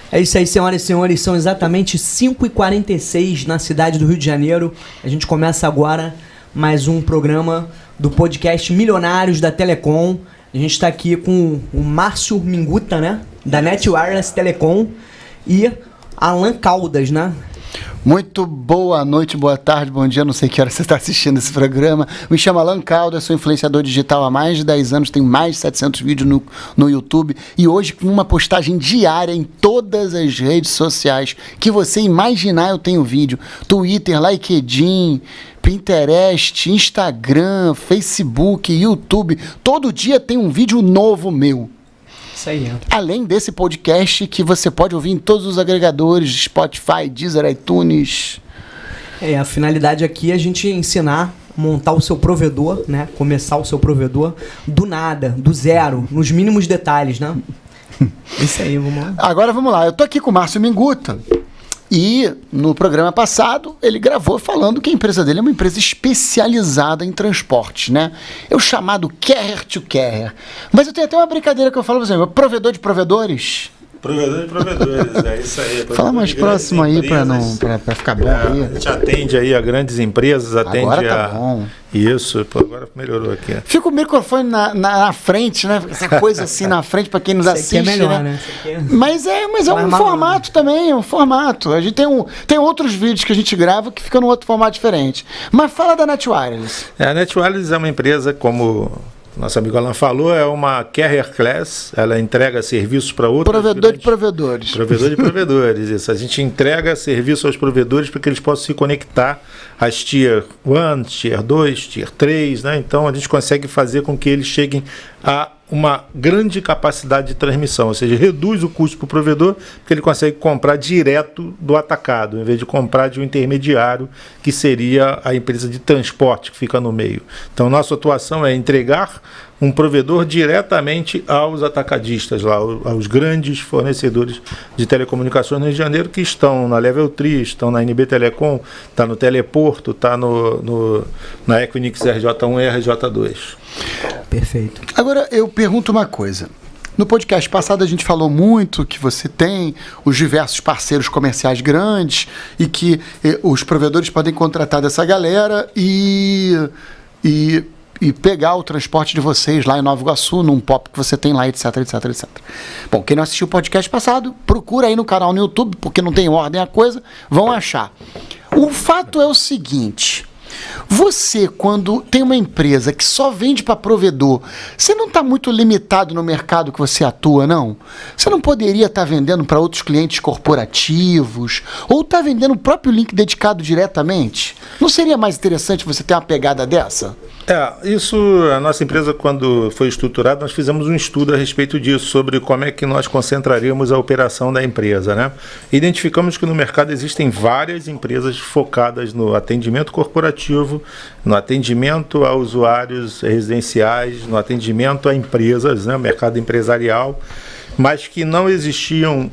É isso aí, senhoras e senhores, são exatamente 5h46 na cidade do Rio de Janeiro. A gente começa agora mais um programa do podcast Milionários da Telecom. A gente está aqui com o Márcio Minguta, né, da Net Wireless Telecom, e Alan Caldas, né? Muito boa noite, boa tarde, bom dia, não sei que hora você está assistindo esse programa. Me chamo Alan Caldas, sou influenciador digital há mais de 10 anos, tenho mais de 700 vídeos no YouTube e hoje com uma postagem diária em todas as redes sociais que você imaginar eu tenho vídeo. Twitter, LinkedIn, Pinterest, Instagram, Facebook, YouTube, todo dia tem um vídeo novo meu. Isso aí. Além desse podcast que você pode ouvir em todos os agregadores, Spotify, Deezer, iTunes. A finalidade aqui é a gente ensinar a montar o seu provedor, né? Começar o seu provedor do nada, do zero, nos mínimos detalhes, né? Isso aí, vamos lá. Agora vamos lá, eu tô aqui com o Márcio Minguta. E no programa passado ele gravou falando que a empresa dele é uma empresa especializada em transporte, né? É o chamado carrier to carrier. Mas eu tenho até uma brincadeira que eu falo, por exemplo, provedor de provedores. Provedor de provedores, é isso aí. Fala mais próximo aí para ficar bom aí. A gente atende aí a grandes empresas, atende agora tá bom. Isso, agora melhorou aqui. Fica o microfone na frente, né? Essa coisa assim na frente para quem nos assiste, aqui é melhor, né? É... Mas é um formato também, é um formato. A gente tem outros vídeos que a gente grava que ficam num outro formato diferente. Mas fala da Net Wireless. A Net Wireless é uma empresa, como nosso amigo Alan falou, é uma carrier class, ela entrega serviços para outros. Provedor de provedores. Provedor de provedores, isso. A gente entrega serviço aos provedores para que eles possam se conectar às Tier 1, Tier 2, Tier 3, né? Então a gente consegue fazer com que eles cheguem a uma grande capacidade de transmissão, ou seja, reduz o custo para o provedor, porque ele consegue comprar direto do atacado, em vez de comprar de um intermediário, que seria a empresa de transporte que fica no meio. Então, nossa atuação é entregar um provedor diretamente aos atacadistas, lá, aos grandes fornecedores de telecomunicações no Rio de Janeiro, que estão na Level 3, estão na NB Telecom, está no Teleporto, está na Equinix RJ1 e RJ2. Perfeito. Agora, eu pergunto uma coisa. No podcast passado a gente falou muito que você tem os diversos parceiros comerciais grandes e que os provedores podem contratar dessa galera e pegar o transporte de vocês lá em Nova Iguaçu, num POP que você tem lá, etc, etc, etc. Bom, quem não assistiu o podcast passado, procura aí no canal no YouTube, porque não tem ordem a coisa, vão achar. O fato é o seguinte: você, quando tem uma empresa que só vende para provedor, você não está muito limitado no mercado que você atua, não? Você não poderia estar vendendo para outros clientes corporativos? Ou está vendendo o próprio link dedicado diretamente? Não seria mais interessante você ter uma pegada dessa? Isso, a nossa empresa, quando foi estruturada, nós fizemos um estudo a respeito disso, sobre como é que nós concentraríamos a operação da empresa, né? Identificamos que no mercado existem várias empresas focadas no atendimento corporativo, no atendimento a usuários residenciais, no atendimento a empresas, né? Mercado empresarial, mas que não existiam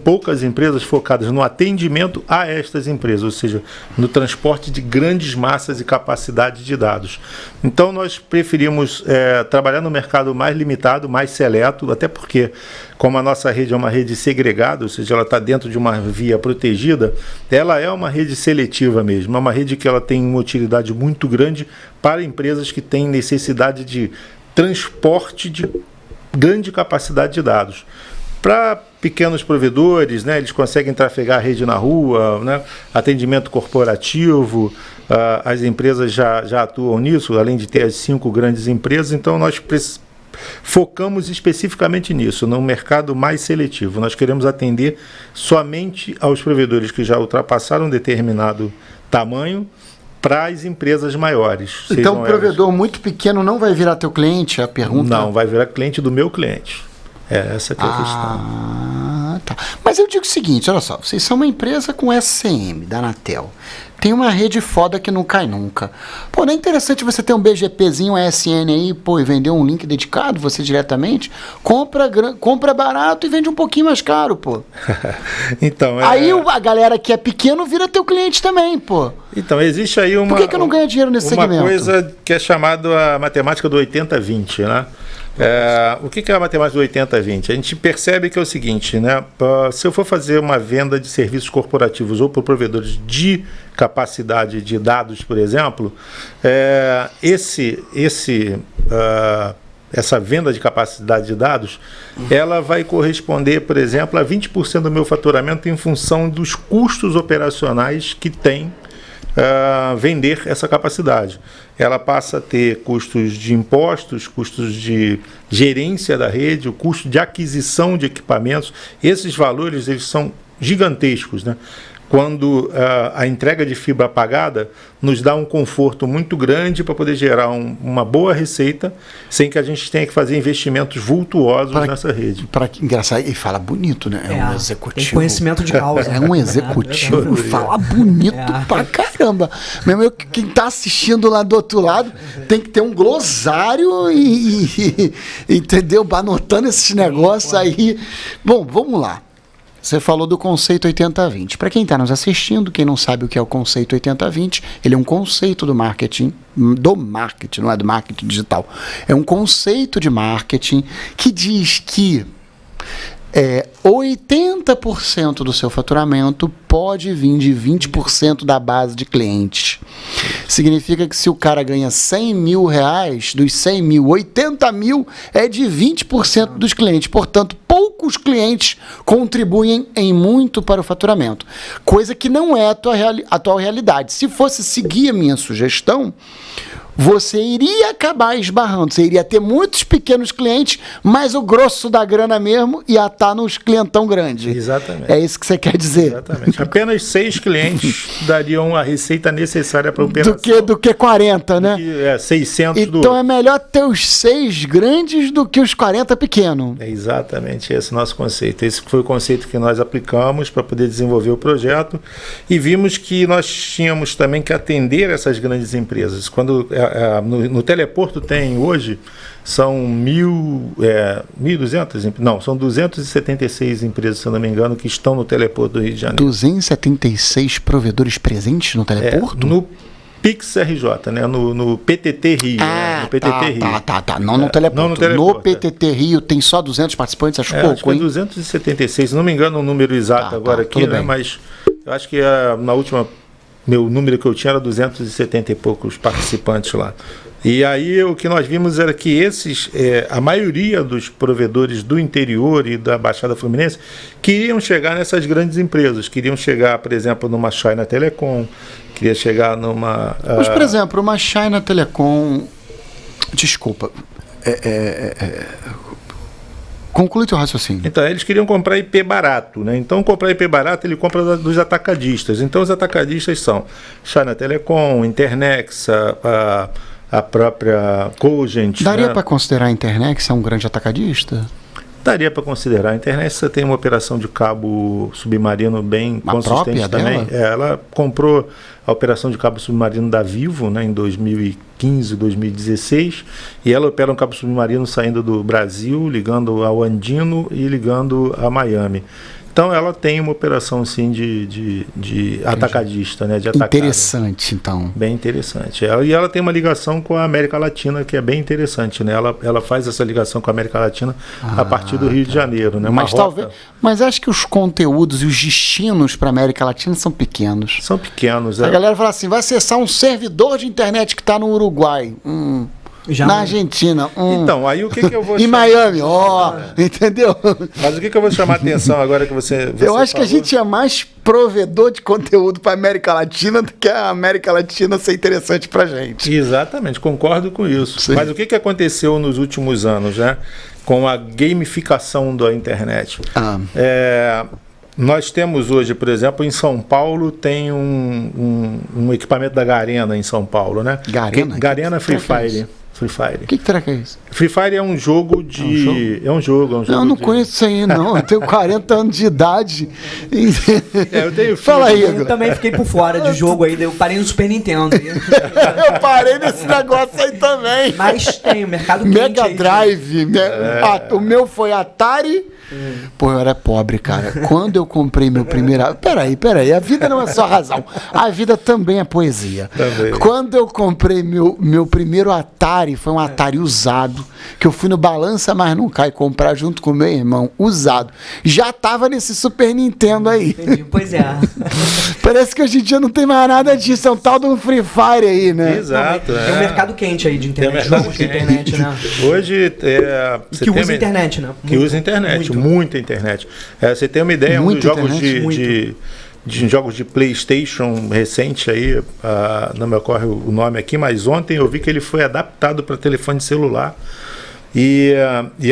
poucas empresas focadas no atendimento a estas empresas, ou seja, no transporte de grandes massas e capacidade de dados. Então nós preferimos trabalhar no mercado mais limitado, mais seleto, até porque, como a nossa rede é uma rede segregada, ou seja, ela está dentro de uma via protegida, ela é uma rede seletiva mesmo, é uma rede que ela tem uma utilidade muito grande para empresas que têm necessidade de transporte de grande capacidade de dados. Para pequenos provedores, né, eles conseguem trafegar a rede na rua, né, atendimento corporativo, as empresas já atuam nisso, além de ter as 5 grandes empresas, então nós focamos especificamente nisso, num mercado mais seletivo. Nós queremos atender somente aos provedores que já ultrapassaram um determinado tamanho, para as empresas maiores. Então, um provedor muito pequeno não vai virar teu cliente? A pergunta... Não, vai virar cliente do meu cliente. Essa que é a questão. Tá. Mas eu digo o seguinte, olha só, vocês são uma empresa com SCM da Anatel. Tem uma rede foda que não cai nunca. Pô, não é interessante você ter um BGPzinho, um SN aí, pô, e vender um link dedicado, você diretamente? Compra barato e vende um pouquinho mais caro, pô. Então, Aí a galera que é pequeno vira teu cliente também, pô. Então, existe aí uma... Por que eu não ganho dinheiro nesse segmento? Uma coisa que é chamada a matemática do 80-20, né? O que é a matemática do 80-20? A gente percebe que é o seguinte, né? Se eu for fazer uma venda de serviços corporativos ou por provedores de capacidade de dados, por exemplo, essa venda de capacidade de dados, ela vai corresponder, por exemplo, a 20% do meu faturamento em função dos custos operacionais que tem vender essa capacidade. Ela passa a ter custos de impostos, custos de gerência da rede, o custo de aquisição de equipamentos. Esses valores, eles são gigantescos, né? Quando a entrega de fibra apagada nos dá um conforto muito grande para poder gerar uma boa receita, sem que a gente tenha que fazer investimentos vultuosos nessa rede. Engraçado, e fala bonito, né? É um executivo. Tem conhecimento de causa. É um executivo, fala bonito pra caramba. Mesmo quem tá assistindo lá do outro lado tem que ter um glossário e entendeu? Anotando esses negócios aí. Bom, vamos lá. Você falou do conceito 80-20. Para quem está nos assistindo, quem não sabe o que é o conceito 80-20, ele é um conceito do marketing, não é do marketing digital. É um conceito de marketing que diz que 80% do seu faturamento pode vir de 20% da base de clientes. Significa que se o cara ganha 100 mil reais, dos 100 mil, 80 mil é de 20% dos clientes. Portanto, poucos clientes contribuem em muito para o faturamento. Coisa que não é a atual realidade. Se fosse seguir a minha sugestão, você iria acabar esbarrando, você iria ter muitos pequenos clientes, mas o grosso da grana mesmo ia estar nos clientão grande. Exatamente. É isso que você quer dizer. Exatamente. Apenas 6 clientes dariam a receita necessária para a operação. Do que 40, né? 600 do Então é melhor ter os 6 grandes do que os 40 pequenos. É exatamente esse o nosso conceito. Esse foi o conceito que nós aplicamos para poder desenvolver o projeto e vimos que nós tínhamos também que atender essas grandes empresas. Quando no Teleporto tem hoje, são 1.200, não, são 276 empresas, se eu não me engano, que estão no Teleporto do Rio de Janeiro. 276 provedores presentes no Teleporto? No Pix RJ, né? No PTT Rio. No PTT Rio. Tá. Não no Teleporto. Não no Teleporto. No PTT Rio tem só 200 participantes, acho pouco, acho que é 276, se não me engano o número exato agora aqui, né? Mas eu acho que na última... Meu número que eu tinha era 270 e poucos participantes lá. E aí o que nós vimos era que a maioria dos provedores do interior e da Baixada Fluminense queriam chegar nessas grandes empresas. Queriam chegar, por exemplo, numa China Telecom, queria chegar numa... Mas, por exemplo, uma China Telecom... Desculpa. Conclui teu raciocínio. Então, eles queriam comprar IP barato, né? Então, comprar IP barato, ele compra dos atacadistas. Então, os atacadistas são China Telecom, Internex, a própria Cogent. Daria né? para considerar a Internex um grande atacadista? Daria para considerar. A Internex tem uma operação de cabo submarino bem consistente também. Ela comprou a operação de cabo submarino da Vivo, né, em 2015, 2016, e ela opera um cabo submarino saindo do Brasil, ligando ao Andino e ligando a Miami. Então ela tem uma operação assim de atacadista, né, de atacado. Interessante, então. Bem interessante. E ela tem uma ligação com a América Latina que é bem interessante, né? Ela faz essa ligação com a América Latina a partir do Rio de Janeiro, né? Mas acho que os conteúdos e os destinos para a América Latina são pequenos. São pequenos. A galera fala assim, vai acessar um servidor de internet que está no Uruguai. Na Argentina. Então, aí o que eu vou Em Miami, entendeu? Mas o que eu vou chamar a atenção agora que você eu acho que a gente é mais provedor de conteúdo para a América Latina do que a América Latina ser interessante para gente. Exatamente, concordo com isso. Sim. Mas o que aconteceu nos últimos anos, né? Com a gamificação da internet? Nós temos hoje, por exemplo, em São Paulo, tem um equipamento da Garena em São Paulo, né? Garena? Garena Free Fire. Free Fire. O que será que é isso? Free Fire é um jogo de... É um jogo. Não, não conheço isso aí, não. Eu tenho 40 anos de idade. Eu tenho Fala aí, Eu Igor. também fiquei por fora de jogo aí, eu parei no Super Nintendo. Eu parei nesse negócio aí também. Mas tem o mercado quente Mega aí, Drive. O meu foi Atari. Pô, eu era pobre, cara. Quando eu comprei meu primeiro... Peraí. A vida não é só razão. A vida também é poesia. Também. Quando eu comprei meu primeiro Atari, foi um Atari usado, que eu fui no Balança Mas Não Cai comprar junto com meu irmão, usado. Já tava nesse Super Nintendo aí. Entendi, pois é. Parece que hoje em dia não tem mais nada disso. É um tal do Free Fire aí, né? Exato. Tem um mercado quente aí de internet, Tem um mercado jogos de quente. internet, né? Hoje, você Que tem usa internet, né? Que usa internet, muita internet. Você tem uma ideia, um dos jogos de jogos de PlayStation recente aí, não me ocorre o nome aqui, mas ontem eu vi que ele foi adaptado para telefone celular. E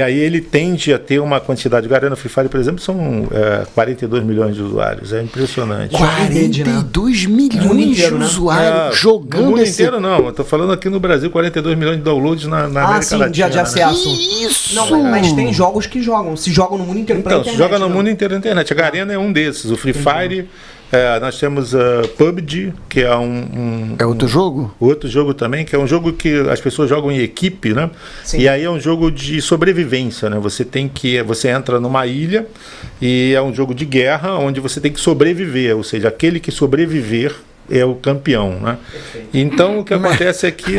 aí ele tende a ter uma quantidade. O Garena Free Fire, por exemplo, são 42 milhões de usuários. É impressionante. 42 milhões de usuários jogando no mundo esse... inteiro não. Eu tô falando aqui no Brasil, 42 milhões de downloads na América Latina. De acesso. Que isso? Não, mas tem jogos que se jogam no mundo inteiro pela Então, internet. se joga no né? mundo inteiro na internet. A Garena é um desses. O Free Fire, nós temos PUBG, que é É outro jogo? outro jogo também, que é um jogo que as pessoas jogam em equipe, né? Sim. E aí é um jogo de sobrevivência, né? Você entra numa ilha e é um jogo de guerra onde você tem que sobreviver, ou seja, aquele que sobreviver é o campeão, né? Então o que acontece é que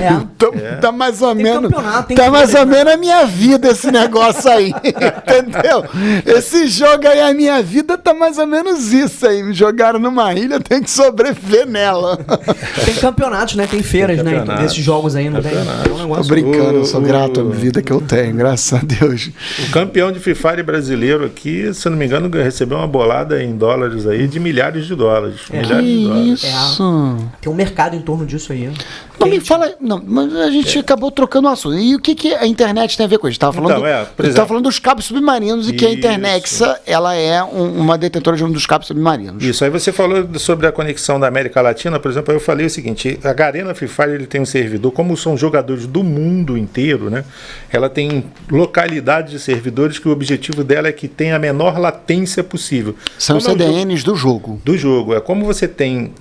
Tá mais ou menos. Tem Tá mais ou menos a minha vida esse negócio aí. Entendeu? Esse jogo aí, a minha vida tá mais ou menos isso aí. Me jogaram numa ilha, tem que sobreviver nela. Tem campeonatos, né? Tem feiras, né? campeonatos. Desses jogos aí, não tem? É um Tô negócio. brincando, eu sou grato à vida que eu tenho, graças a Deus. o campeão de Free Fire brasileiro aqui, se eu não me engano, recebeu uma bolada em dólares aí de milhares de dólares. Milhares de dólares. Isso. Tem um mercado em torno disso aí. Não me fala, não, mas a gente acabou trocando o assunto. E o que a internet tem a ver com isso? Estava falando, por exemplo, falando dos cabos submarinos e que a Isso. Internexa, ela é uma detentora de um dos cabos submarinos. Isso, aí você falou sobre a conexão da América Latina, por exemplo, aí eu falei o seguinte, a Garena Free Fire ele tem um servidor, como são jogadores do mundo inteiro, né? Ela tem localidade de servidores que o objetivo dela é que tenha a menor latência possível. São Como é um CDNs do jogo. do jogo. É como você tem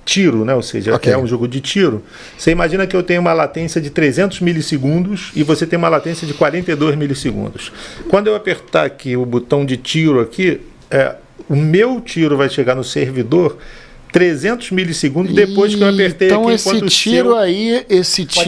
tiro, né? Ou seja, Ok. é um jogo de tiro. Você imagina que eu tenho uma latência de 300 milissegundos e você tem uma latência de 42 milissegundos. Quando eu apertar aqui o botão de tiro aqui, o meu tiro vai chegar no servidor 300 milissegundos depois que eu apertei então aqui. esse enquanto o tiro seu- aí,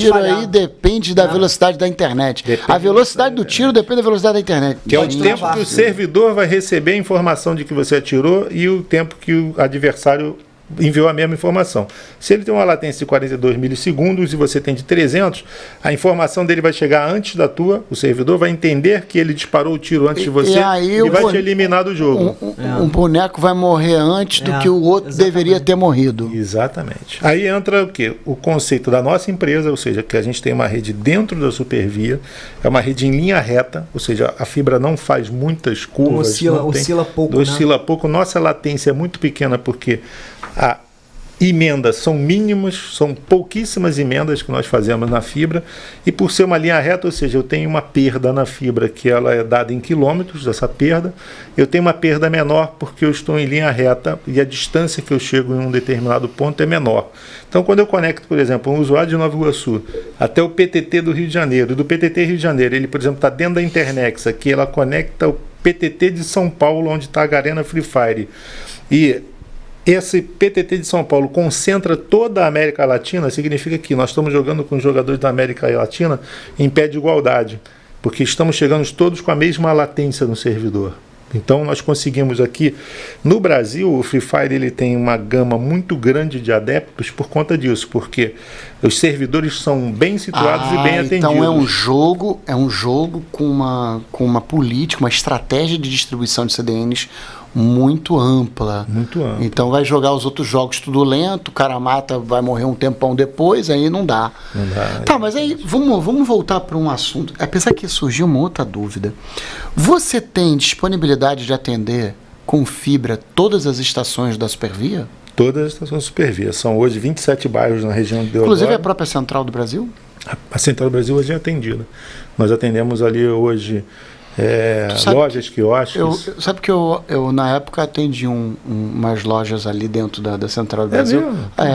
falhar. aí depende da velocidade da internet. Depende A velocidade do tiro depende da velocidade da internet. Que é o Pode tempo travar. que o servidor vai receber a informação de que você atirou e o tempo que o adversário enviou a mesma informação. Se ele tem uma latência de 42 milissegundos e você tem de 300, a informação dele vai chegar antes da tua, o servidor vai entender que ele disparou o tiro antes de você aí e o vai bone- te eliminar do jogo. Um boneco vai morrer antes do que o outro exatamente. deveria ter morrido. Exatamente. Aí entra o quê? O conceito da nossa empresa, ou seja, que a gente tem uma rede dentro da Supervia, é uma rede em linha reta, ou seja, a fibra não faz muitas curvas. Oscila pouco, né? Oscila pouco. Nossa latência é muito pequena porque a emendas são mínimas, são pouquíssimas emendas que nós fazemos na fibra, e por ser uma linha reta, ou seja, eu tenho uma perda na fibra que ela é dada em quilômetros, essa perda, eu tenho uma perda menor porque eu estou em linha reta e a distância que eu chego em um determinado ponto é menor. Então, quando eu conecto, por exemplo, um usuário de Nova Iguaçu até o PTT do Rio de Janeiro, e do PTT Rio de Janeiro, ele, por exemplo, está dentro da Internexa, aqui ela conecta o PTT de São Paulo, onde está a Garena Free Fire, e esse PTT de São Paulo concentra toda a América Latina, significa que nós estamos jogando com os jogadores da América Latina em pé de igualdade, porque estamos chegando todos com a mesma latência no servidor. Então nós conseguimos aqui, no Brasil, o Free Fire ele tem uma gama muito grande de adeptos por conta disso, porque os servidores são bem situados e bem atendidos. Então é um jogo com uma política, uma estratégia de distribuição de CDNs muito ampla. Muito ampla. Então vai jogar os outros jogos tudo lento, o cara mata, vai morrer um tempão depois, aí não dá. Não dá. Tá, mas aí vamos voltar para um assunto. Apesar que surgiu uma outra dúvida. Você tem disponibilidade de atender com fibra todas as estações da Supervia? Todas as estações Supervia. São hoje 27 bairros na região de Deodoro. Inclusive a própria Central do Brasil? A Central do Brasil hoje é atendida. Nós atendemos ali hoje lojas, quiosques. Sabe que eu na época atendi umas lojas ali dentro da Central do Brasil.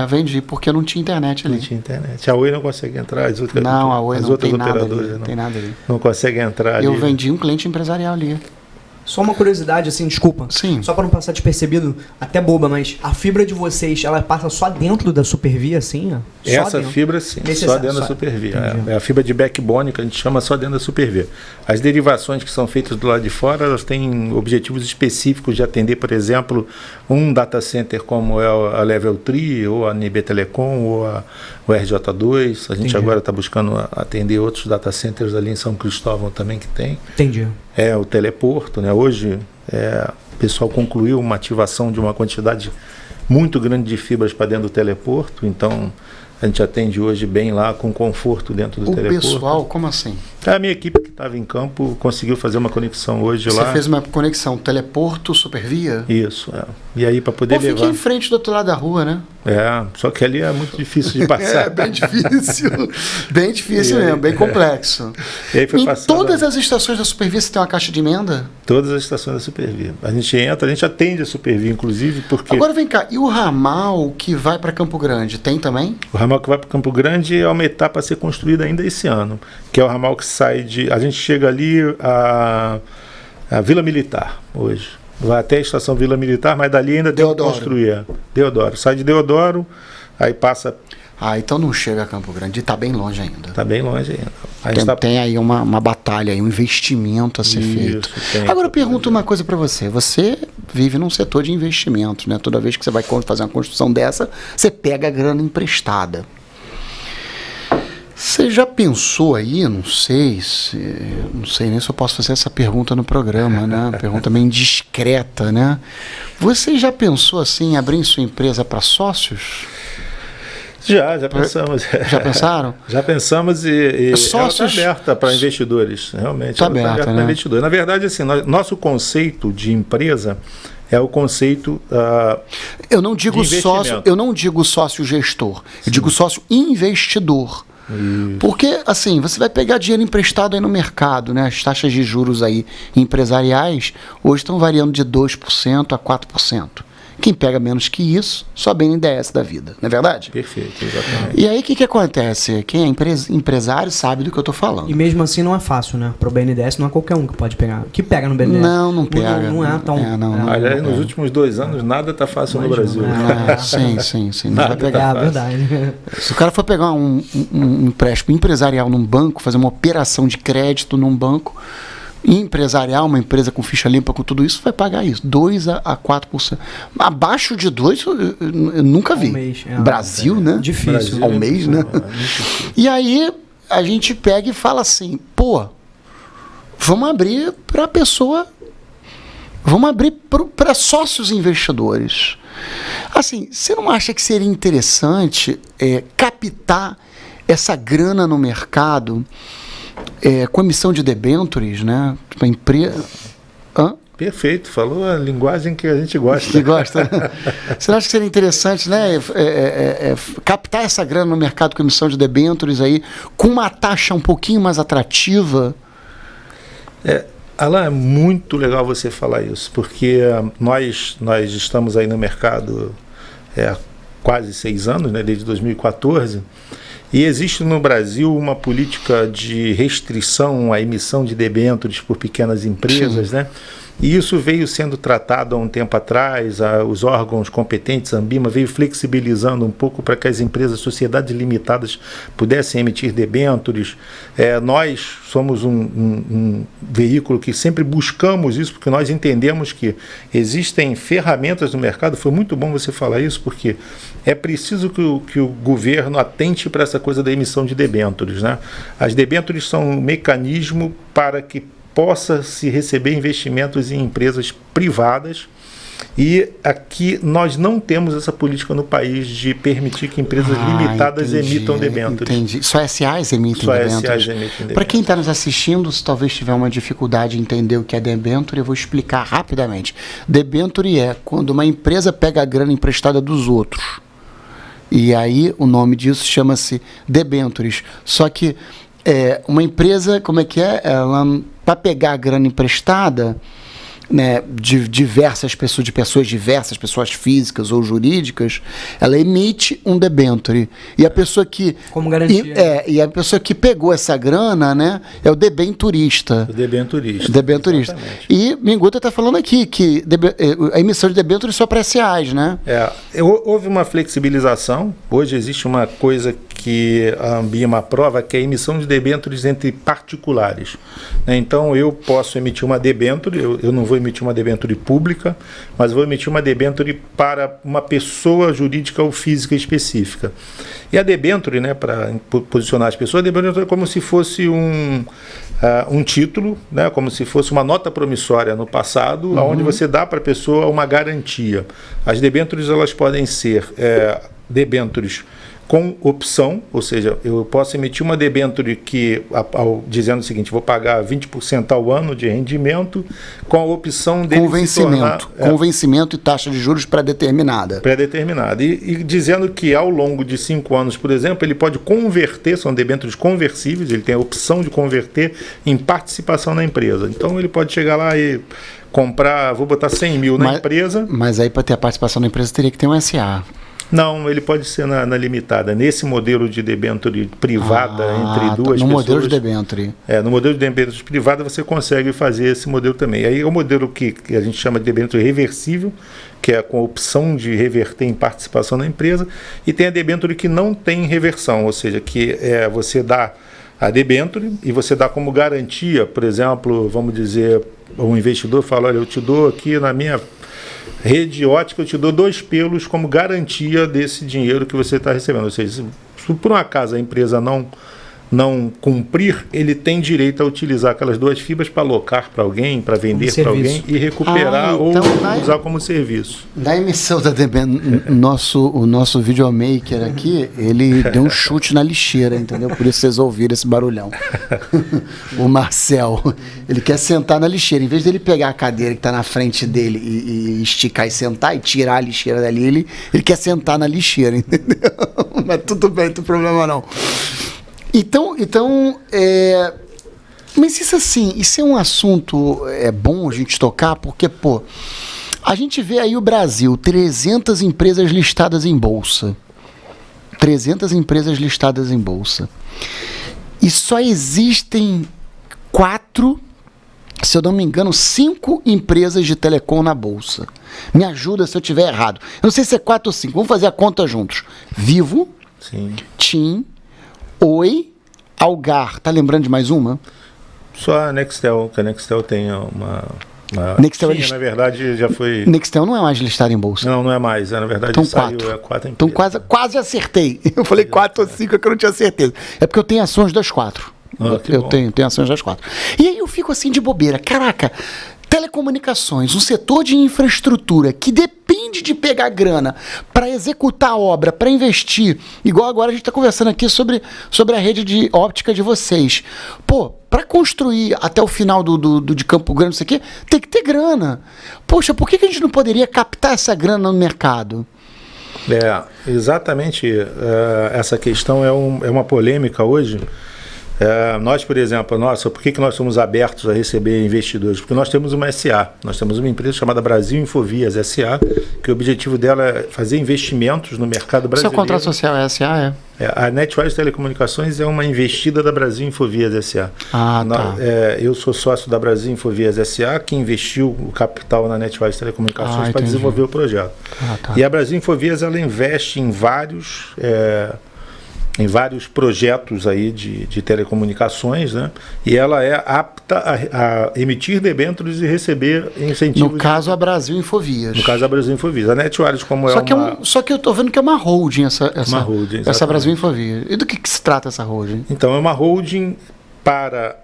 Vendi, porque não tinha internet ali. Não tinha internet. A Oi não consegue entrar, as outras operadoras não tem nada ali. Não conseguem entrar ali. Eu vendi um cliente empresarial ali. Só uma curiosidade, assim, desculpa. Sim. Só para não passar despercebido, até boba, mas a fibra de vocês, ela passa só dentro da Supervia, assim? Ó? Essa fibra, sim, só dentro da Supervia. É a fibra de backbone que a gente chama só dentro da Supervia. As derivações que são feitas do lado de fora, elas têm objetivos específicos de atender, por exemplo, um data center como é a Level 3, ou a NB Telecom, ou o RJ2. A gente agora está buscando atender outros data centers ali em São Cristóvão também que tem. Entendi. O teleporto, né? Hoje o pessoal concluiu uma ativação de uma quantidade muito grande de fibras para dentro do teleporto, então a gente atende hoje bem lá com conforto dentro do teleporto. O pessoal, como assim? A minha equipe que estava em campo conseguiu fazer uma conexão hoje lá. Você fez uma conexão teleporto, Supervia? Isso, E aí para poder levar... Fica em frente do outro lado da rua, né? Só que ali é muito difícil de passar. Bem difícil. Bem difícil mesmo, bem complexo. E aí foi em todas as estações da Supervia você tem uma caixa de emenda? Todas as estações da Supervia. A gente entra, a gente atende a Supervia, inclusive, porque... Agora vem cá, e o ramal que vai para Campo Grande, tem também? O ramal que vai para Campo Grande é uma etapa a ser construída ainda esse ano, que é o ramal que sai de... A gente chega ali a Vila Militar, hoje. Vai até a estação Vila Militar, mas dali ainda tem que construir. Deodoro. Sai de Deodoro, aí passa... então não chega a Campo Grande, está bem longe ainda. Está bem longe ainda. Tem aí uma batalha, um investimento a ser feito. Agora eu pergunto uma coisa para você. Você vive num setor de investimentos, né? Toda vez que você vai fazer uma construção dessa, você pega a grana emprestada. Você já pensou aí, não sei nem se eu posso fazer essa pergunta no programa, né? Pergunta meio indiscreta, né? Você já pensou assim em abrir sua empresa para sócios? Já pensamos. Já pensaram? Já pensamos e sócios... ela está aberta para investidores, realmente. Está aberta, para investidores. Na verdade, assim, nosso conceito de empresa é o conceito eu não digo sócio gestor, eu digo sócio investidor. Isso. Porque, assim, você vai pegar dinheiro emprestado aí no mercado, né? As taxas de juros aí empresariais hoje estão variando de 2% a 4%. Quem pega menos que isso, só bem no IDS da vida, não é verdade? Perfeito, exatamente. E aí o que acontece? Quem é empresário sabe do que eu estou falando. E mesmo assim não é fácil, né? Para o BNDES não é qualquer um que pode pegar. Que pega no BNDES? Não pega. Não é tão... Aliás, nos últimos 2 anos nada está fácil no Brasil. Sim. Não vai pegar. É verdade. Se o cara for pegar um empréstimo empresarial num banco, fazer uma operação de crédito num banco, empresarial, uma empresa com ficha limpa, com tudo isso, vai pagar isso, 2% a 4%. Abaixo de 2%, eu nunca vi. Mês, Brasil, né? Difícil. Ao mês, né? E aí, a gente pega e fala assim, vamos abrir para pessoa, vamos abrir para sócios investidores. Assim, você não acha que seria interessante captar essa grana no mercado com emissão de debêntures, né? Tipo, a empresa... Perfeito, falou a linguagem que a gente gosta. Que gosta. Você acha que seria interessante, né? Captar essa grana no mercado com emissão de debêntures aí, com uma taxa um pouquinho mais atrativa? Alan, é muito legal você falar isso, porque nós estamos aí no mercado há quase 6 anos, né? Desde 2014, e existe no Brasil uma política de restrição à emissão de debêntures por pequenas empresas, né? E isso veio sendo tratado há um tempo atrás, os órgãos competentes, a Ambima, veio flexibilizando um pouco para que as empresas, sociedades limitadas, pudessem emitir debêntures. Nós somos um veículo que sempre buscamos isso, porque nós entendemos que existem ferramentas no mercado. Foi muito bom você falar isso, porque é preciso que o governo atente para essa coisa da emissão de debêntures, né? As debêntures são um mecanismo para que possa se receber investimentos em empresas privadas, e aqui nós não temos essa política no país de permitir que empresas limitadas emitam debêntures. Entendi. Só SAs emitem debêntures? Para quem está nos assistindo, se talvez tiver uma dificuldade em entender o que é debênture, eu vou explicar rapidamente. Debênture é quando uma empresa pega a grana emprestada dos outros E aí o nome disso chama-se debêntures. Só que uma empresa, como é que é? Ela, para pegar a grana emprestada, né, de pessoas diversas, pessoas físicas ou jurídicas, ela emite um debênture. E a pessoa que como garantia. E a pessoa que pegou essa grana, né, é o debenturista. O debenturista. Debenturista. E Minguta está falando aqui que a emissão de debêntures só para SAs, né? Houve uma flexibilização. Hoje existe uma coisa que a Ambima aprova, que é a emissão de debêntures entre particulares. Então eu posso emitir uma debênture, eu não vou emitir uma debênture pública, mas vou emitir uma debênture para uma pessoa jurídica ou física específica. E a debênture, né, para posicionar as pessoas, a debênture é como se fosse um título, né, como se fosse uma nota promissória no passado, onde você dá para a pessoa uma garantia. As debêntures, elas podem ser debêntures com opção, ou seja, eu posso emitir uma debênture que, dizendo o seguinte, vou pagar 20% ao ano de rendimento, com a opção dele se tornar... Com vencimento e taxa de juros pré-determinada. Pré-determinada. E dizendo que ao longo de 5 anos, por exemplo, ele pode converter, são debêntures conversíveis, ele tem a opção de converter em participação na empresa. Então ele pode chegar lá e comprar, vou botar 100 mil na empresa. Mas aí para ter a participação na empresa teria que ter um SA. Não, ele pode ser na limitada. Nesse modelo de debênture privada entre duas pessoas... No modelo de debênture. No modelo de debênture privada você consegue fazer esse modelo também. Aí é o modelo que a gente chama de debênture reversível, que é com a opção de reverter em participação na empresa, e tem a debênture que não tem reversão, ou seja, que você dá a debênture e você dá como garantia, por exemplo, vamos dizer, um investidor fala, olha, eu te dou aqui na minha rede ótica, eu te dou 2 pelos como garantia desse dinheiro que você está recebendo. Ou seja, se por um acaso a empresa não cumprir, ele tem direito a utilizar aquelas 2 fibras para alocar para alguém, para vender para alguém e recuperar ou usar como serviço. Na emissão da debênture, o nosso videomaker aqui, ele deu um chute na lixeira, entendeu? Por isso vocês ouviram esse barulhão. O Marcel, ele quer sentar na lixeira. Em vez dele pegar a cadeira que está na frente dele e esticar e sentar e tirar a lixeira dali, ele quer sentar na lixeira, entendeu? Mas tudo bem, não tem problema não. Então, mas isso é um assunto bom a gente tocar, porque, a gente vê aí o Brasil, 300 empresas listadas em bolsa. 300 empresas listadas em bolsa. E só existem 4, se eu não me engano, 5 empresas de telecom na bolsa. Me ajuda se eu estiver errado. Eu não sei se é 4 ou 5, vamos fazer a conta juntos. Vivo, sim. TIM, Oi, Algar. Tá lembrando de mais uma? Só a Nextel, que a Nextel tem uma Nextel na verdade, já foi... Nextel não é mais listada em bolsa. Não é mais. Na verdade, então, saiu 4 Então quase acertei. Eu falei 4 ou 5, que eu não tinha certeza. É porque eu tenho ações das 4. Eu tenho ações das 4. E aí eu fico assim de bobeira. Caraca, telecomunicações, um setor de infraestrutura que depende de pegar grana para executar a obra, para investir, igual agora a gente está conversando aqui sobre a rede de óptica de vocês. Para construir até o final de Campo Grande, isso aqui, tem que ter grana. Poxa, por que a gente não poderia captar essa grana no mercado? Exatamente. Essa questão é uma polêmica hoje. Nós, por exemplo, por que nós somos abertos a receber investidores? Porque nós temos uma SA, nós temos uma empresa chamada Brasil Infovias SA, que o objetivo dela é fazer investimentos no mercado brasileiro. Seu contrato social é SA, a NetWise Telecomunicações é uma investida da Brasil Infovias SA. Tá. Eu sou sócio da Brasil Infovias SA, que investiu o capital na NetWise Telecomunicações para desenvolver o projeto. Tá. E a Brasil Infovias, ela investe em vários projetos aí de telecomunicações, né? E ela é apta a emitir debêntures e receber incentivos. No caso, a Brasil Infovias. No caso, a Brasil Infovias. A NetWise, como só que eu estou vendo que é uma holding uma holding, essa Brasil Infovias. E do que se trata essa holding? Então, é uma holding para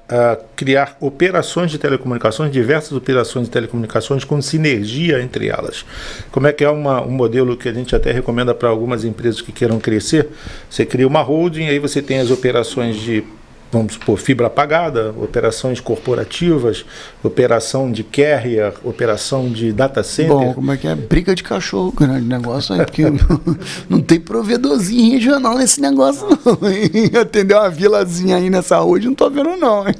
criar operações de telecomunicações, diversas operações de telecomunicações com sinergia entre elas. Como é que é um modelo que a gente até recomenda para algumas empresas que queiram crescer? Você cria uma holding, aí você tem as operações de vamos supor, fibra apagada, operações corporativas, operação de carrier, operação de data center. Bom, como é que é? Briga de cachorro grande negócio aí, porque não tem provedorzinho regional nesse negócio não, hein? Atendeu uma vilazinha aí nessa rua, não tô vendo não, hein?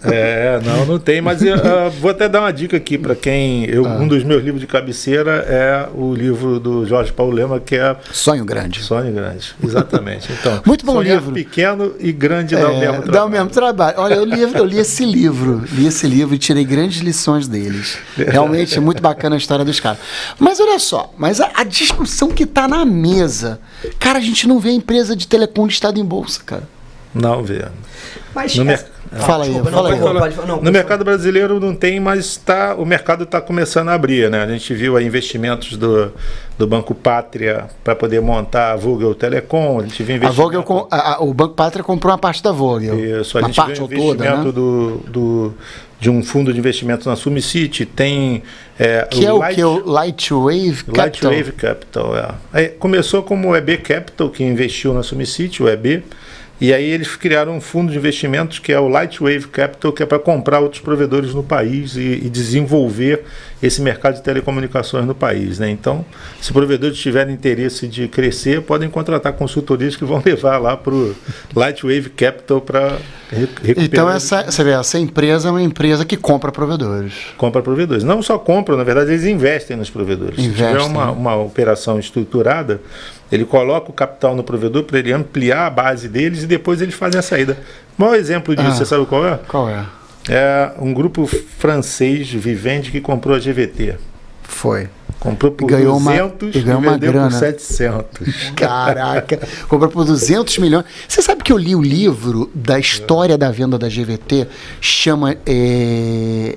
Não tem, mas eu vou até dar uma dica aqui para quem... Um dos meus livros de cabeceira é o livro do Jorge Paulo Lema, que é... Sonho Grande. Sonho Grande, exatamente. Então, muito bom livro. Pequeno e grande dá o mesmo trabalho. Dá o mesmo trabalho. Olha, eu li esse livro e tirei grandes lições deles. Realmente é muito bacana a história dos caras. Mas olha só, a discussão que está na mesa, cara, a gente não vê a empresa de telecom listada em bolsa, cara. Não vê. Mas fala aí. No mercado brasileiro não tem, mas o mercado está começando a abrir, né? A gente viu aí investimentos do Banco Pátria para poder montar a Vogel Telecom. A gente viu investimento... o Banco Pátria comprou uma parte da Vogel. Isso, a gente viu investimento toda, né? De um fundo de investimento na Sumicity, tem... o Lightwave Capital. Lightwave Capital, começou como o EB Capital, que investiu na Sumicity, o EB. E aí eles criaram um fundo de investimentos que é o Lightwave Capital, que é para comprar outros provedores no país e desenvolver esse mercado de telecomunicações no país, né? Então, se provedores tiverem interesse de crescer, podem contratar consultorias que vão levar lá para o Lightwave Capital para recuperar. Então, essa empresa é uma empresa que compra provedores. Compra provedores. Não só compram, na verdade, eles investem nos provedores. Se tiver uma operação estruturada, ele coloca o capital no provedor para ele ampliar a base deles e depois eles fazem a saída. O maior exemplo disso, você sabe qual é? Qual é? É um grupo francês, Vivendi, que comprou a GVT. Foi. Comprou por ganhou 200 e ganhou uma vendeu grana. por 700. Caraca, comprou por 200 milhões. Você sabe que eu li o livro da história da venda da GVT, chama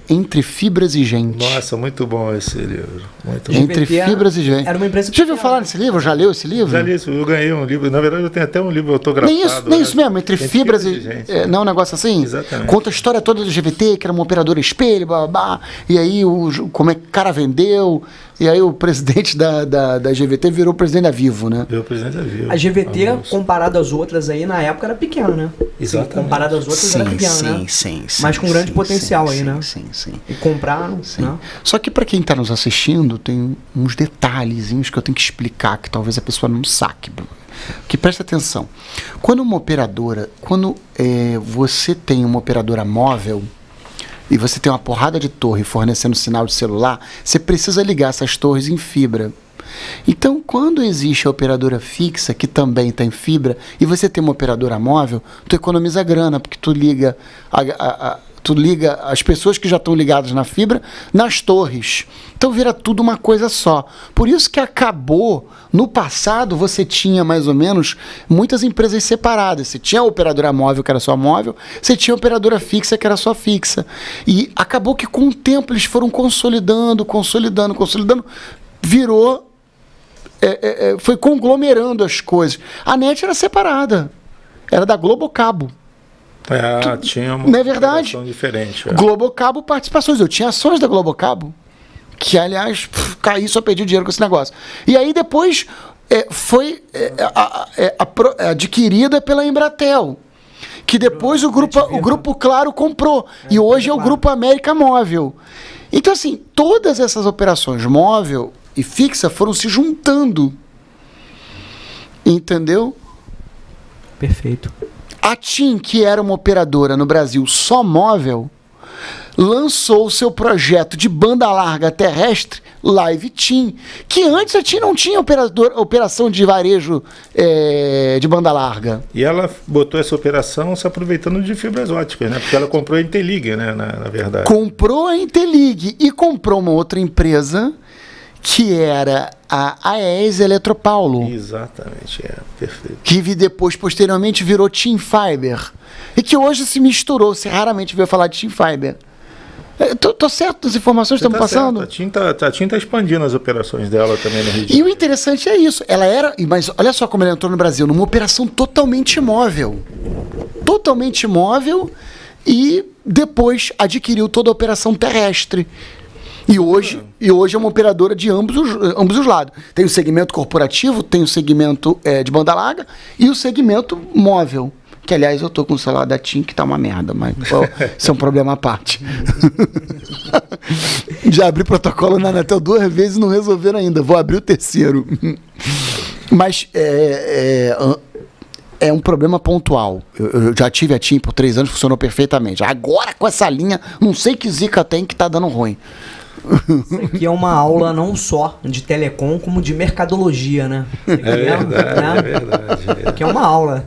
Entre Fibras e Gente. Nossa, muito bom esse livro. Muito bom. Entre Fibras e Gente. Era uma empresa Já ouviu falar nesse livro? Já leu esse livro? Já li isso, eu ganhei um livro. Na verdade, eu tenho até um livro autografado. Nem isso mesmo, Entre Fibras e Gente. Não é um negócio assim? Exatamente. Conta a história toda do GVT, que era uma operadora espelho, blá, blá, blá, e aí como é que o cara vendeu. E aí o presidente da GVT virou presidente da Vivo, né? Virou presidente da Vivo. A GVT, comparada às outras aí, na época era pequena, né? Exatamente. Comparada às outras era pequena, né? Sim. Mas com grande potencial aí, né? Sim. E compraram, né? Só que para quem está nos assistindo, tem uns detalhezinhos que eu tenho que explicar, que talvez a pessoa não saque. Que presta atenção. Quando você tem uma operadora móvel, e você tem uma porrada de torre fornecendo sinal de celular, você precisa ligar essas torres em fibra. Então, quando existe a operadora fixa, que também tem fibra, e você tem uma operadora móvel, tu economiza grana, porque tu liga as pessoas que já estão ligadas na fibra nas torres. Então vira tudo uma coisa só. Por isso que acabou, no passado você tinha mais ou menos muitas empresas separadas. Você tinha a operadora móvel, que era só móvel, você tinha a operadora fixa, que era só fixa. E acabou que com o tempo eles foram consolidando, virou, foi conglomerando as coisas. A NET era separada, era da Globocabo. Tinha uma não é verdade? Diferente. Globocabo Participações. Eu tinha ações da Globocabo, que, aliás, caí, só perdi dinheiro com esse negócio. E aí depois foi adquirida pela Embratel, que depois o Grupo Claro comprou. E hoje é o Grupo América Móvel. Então, assim, todas essas operações móvel e fixa foram se juntando. Entendeu? Perfeito. A TIM, que era uma operadora no Brasil só móvel, lançou o seu projeto de banda larga terrestre, Live TIM, que antes a TIM não tinha operação de varejo de banda larga. E ela botou essa operação se aproveitando de fibras óticas, né? Porque ela comprou a Intelig, né? Na verdade. Comprou a Intelig e comprou uma outra empresa que era a AES Eletropaulo. Exatamente, perfeito. Que depois, posteriormente, virou TIM Fiber. E que hoje se misturou, você raramente vê falar de TIM Fiber. Tô certo nas informações que estamos passando? Certo. A TIM está expandindo as operações dela também no Rio de Janeiro. E o interessante é isso. Ela era... Mas olha só como ela entrou no Brasil. Numa operação totalmente imóvel. Totalmente imóvel. E depois adquiriu toda a operação terrestre. E hoje é uma operadora de ambos os lados. Tem o segmento corporativo, tem o segmento de banda larga e o segmento móvel, que aliás eu tô com o celular da TIM que tá uma merda, mas isso é um problema à parte. Já abri protocolo na Anatel 2 vezes e não resolveram ainda, vou abrir o terceiro. Mas é um problema pontual. Eu já tive a TIM por 3 anos, funcionou perfeitamente. Agora com essa linha, não sei que zica tem que tá dando ruim. Isso aqui é uma aula não só de telecom, como de mercadologia, né? É verdade. Aqui é uma aula.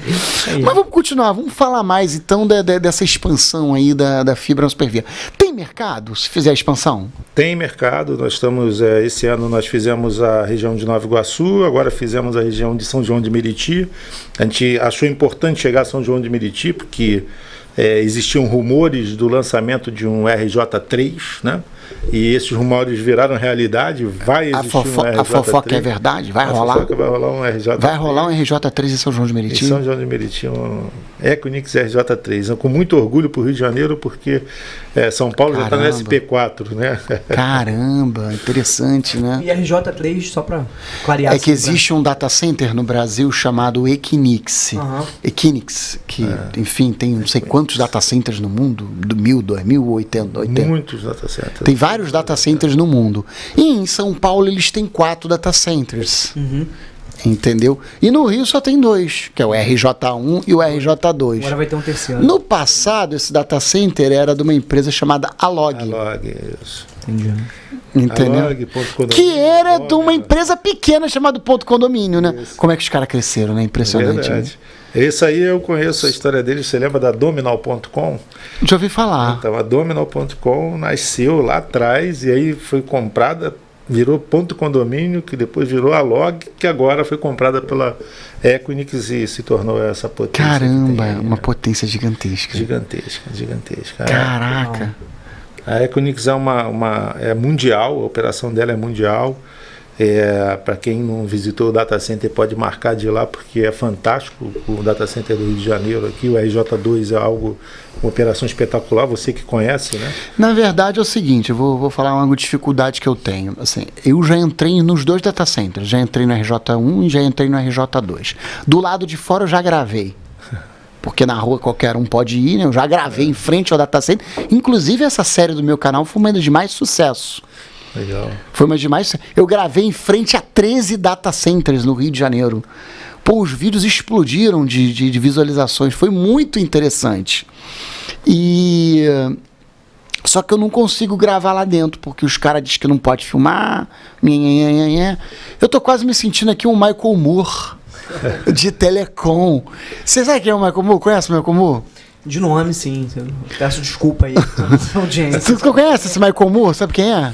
Mas vamos continuar, vamos falar mais então dessa expansão aí da fibra super via. Tem mercado se fizer a expansão? Tem mercado, nós estamos, esse ano nós fizemos a região de Nova Iguaçu, agora fizemos a região de São João de Meriti. A gente achou importante chegar a São João de Meriti, porque existiam rumores do lançamento de um RJ3, né? E esses rumores viraram realidade. Vai existir um RJ3. A fofoca é verdade? Vai rolar um RJ3. Vai rolar um RJ3 em São João de Meriti? Em São João de Meriti, um Equinix RJ3. Com muito orgulho para o Rio de Janeiro, porque São Paulo já está no SP4, né? Caramba, interessante, né? E RJ3, só para clarear. É que existe um data center no Brasil chamado Equinix. Equinix, que, enfim, tem não sei quantos data centers no mundo, do 1000, 2000, 80. Muitos data centers. Tem vários data centers no mundo. E em São Paulo eles têm 4 data centers. Entendeu? E no Rio só tem 2, que é o RJ1 e o RJ2. Agora vai ter um terceiro. No passado, esse data center era de uma empresa chamada Alog. Alog, isso. Entendi. Entendeu? Alog, que era de uma empresa pequena chamada Ponto Condomínio, né? Isso. Como é que os caras cresceram, né? Impressionante. Né? Esse aí eu conheço a história dele. Você lembra da Dominal.com? Já ouvi falar. Então, a Dominal.com nasceu lá atrás e aí foi comprada, virou Ponto Condomínio, que depois virou a Log, que agora foi comprada pela Equinix e se tornou essa potência. Caramba, uma potência gigantesca. Gigantesca. Caraca. A Equinix é mundial, a operação dela é mundial. Para quem não visitou o data center pode marcar de lá, porque é fantástico o data center do Rio de Janeiro aqui. O RJ2 é uma operação espetacular, você que conhece, né? Na verdade é o seguinte, eu vou falar uma dificuldade que eu tenho. Assim, eu já entrei nos 2 data centers, já entrei no RJ1 e já entrei no RJ2. Do lado de fora eu já gravei. Porque na rua qualquer um pode ir, né? Eu já gravei em frente ao data center. Inclusive essa série do meu canal foi uma das de mais sucesso. Legal. Foi uma demais. Eu gravei em frente a 13 data centers no Rio de Janeiro. Pô, os vídeos explodiram de visualizações. Foi muito interessante. Só que eu não consigo gravar lá dentro, porque os caras dizem que não pode filmar. Eu tô quase me sentindo aqui um Michael Moore de telecom. Você sabe quem é o Michael Moore? Conhece o Michael Moore? De nome, sim. Peço desculpa aí. Audiência. Você conhece esse Michael Moore? Sabe quem é?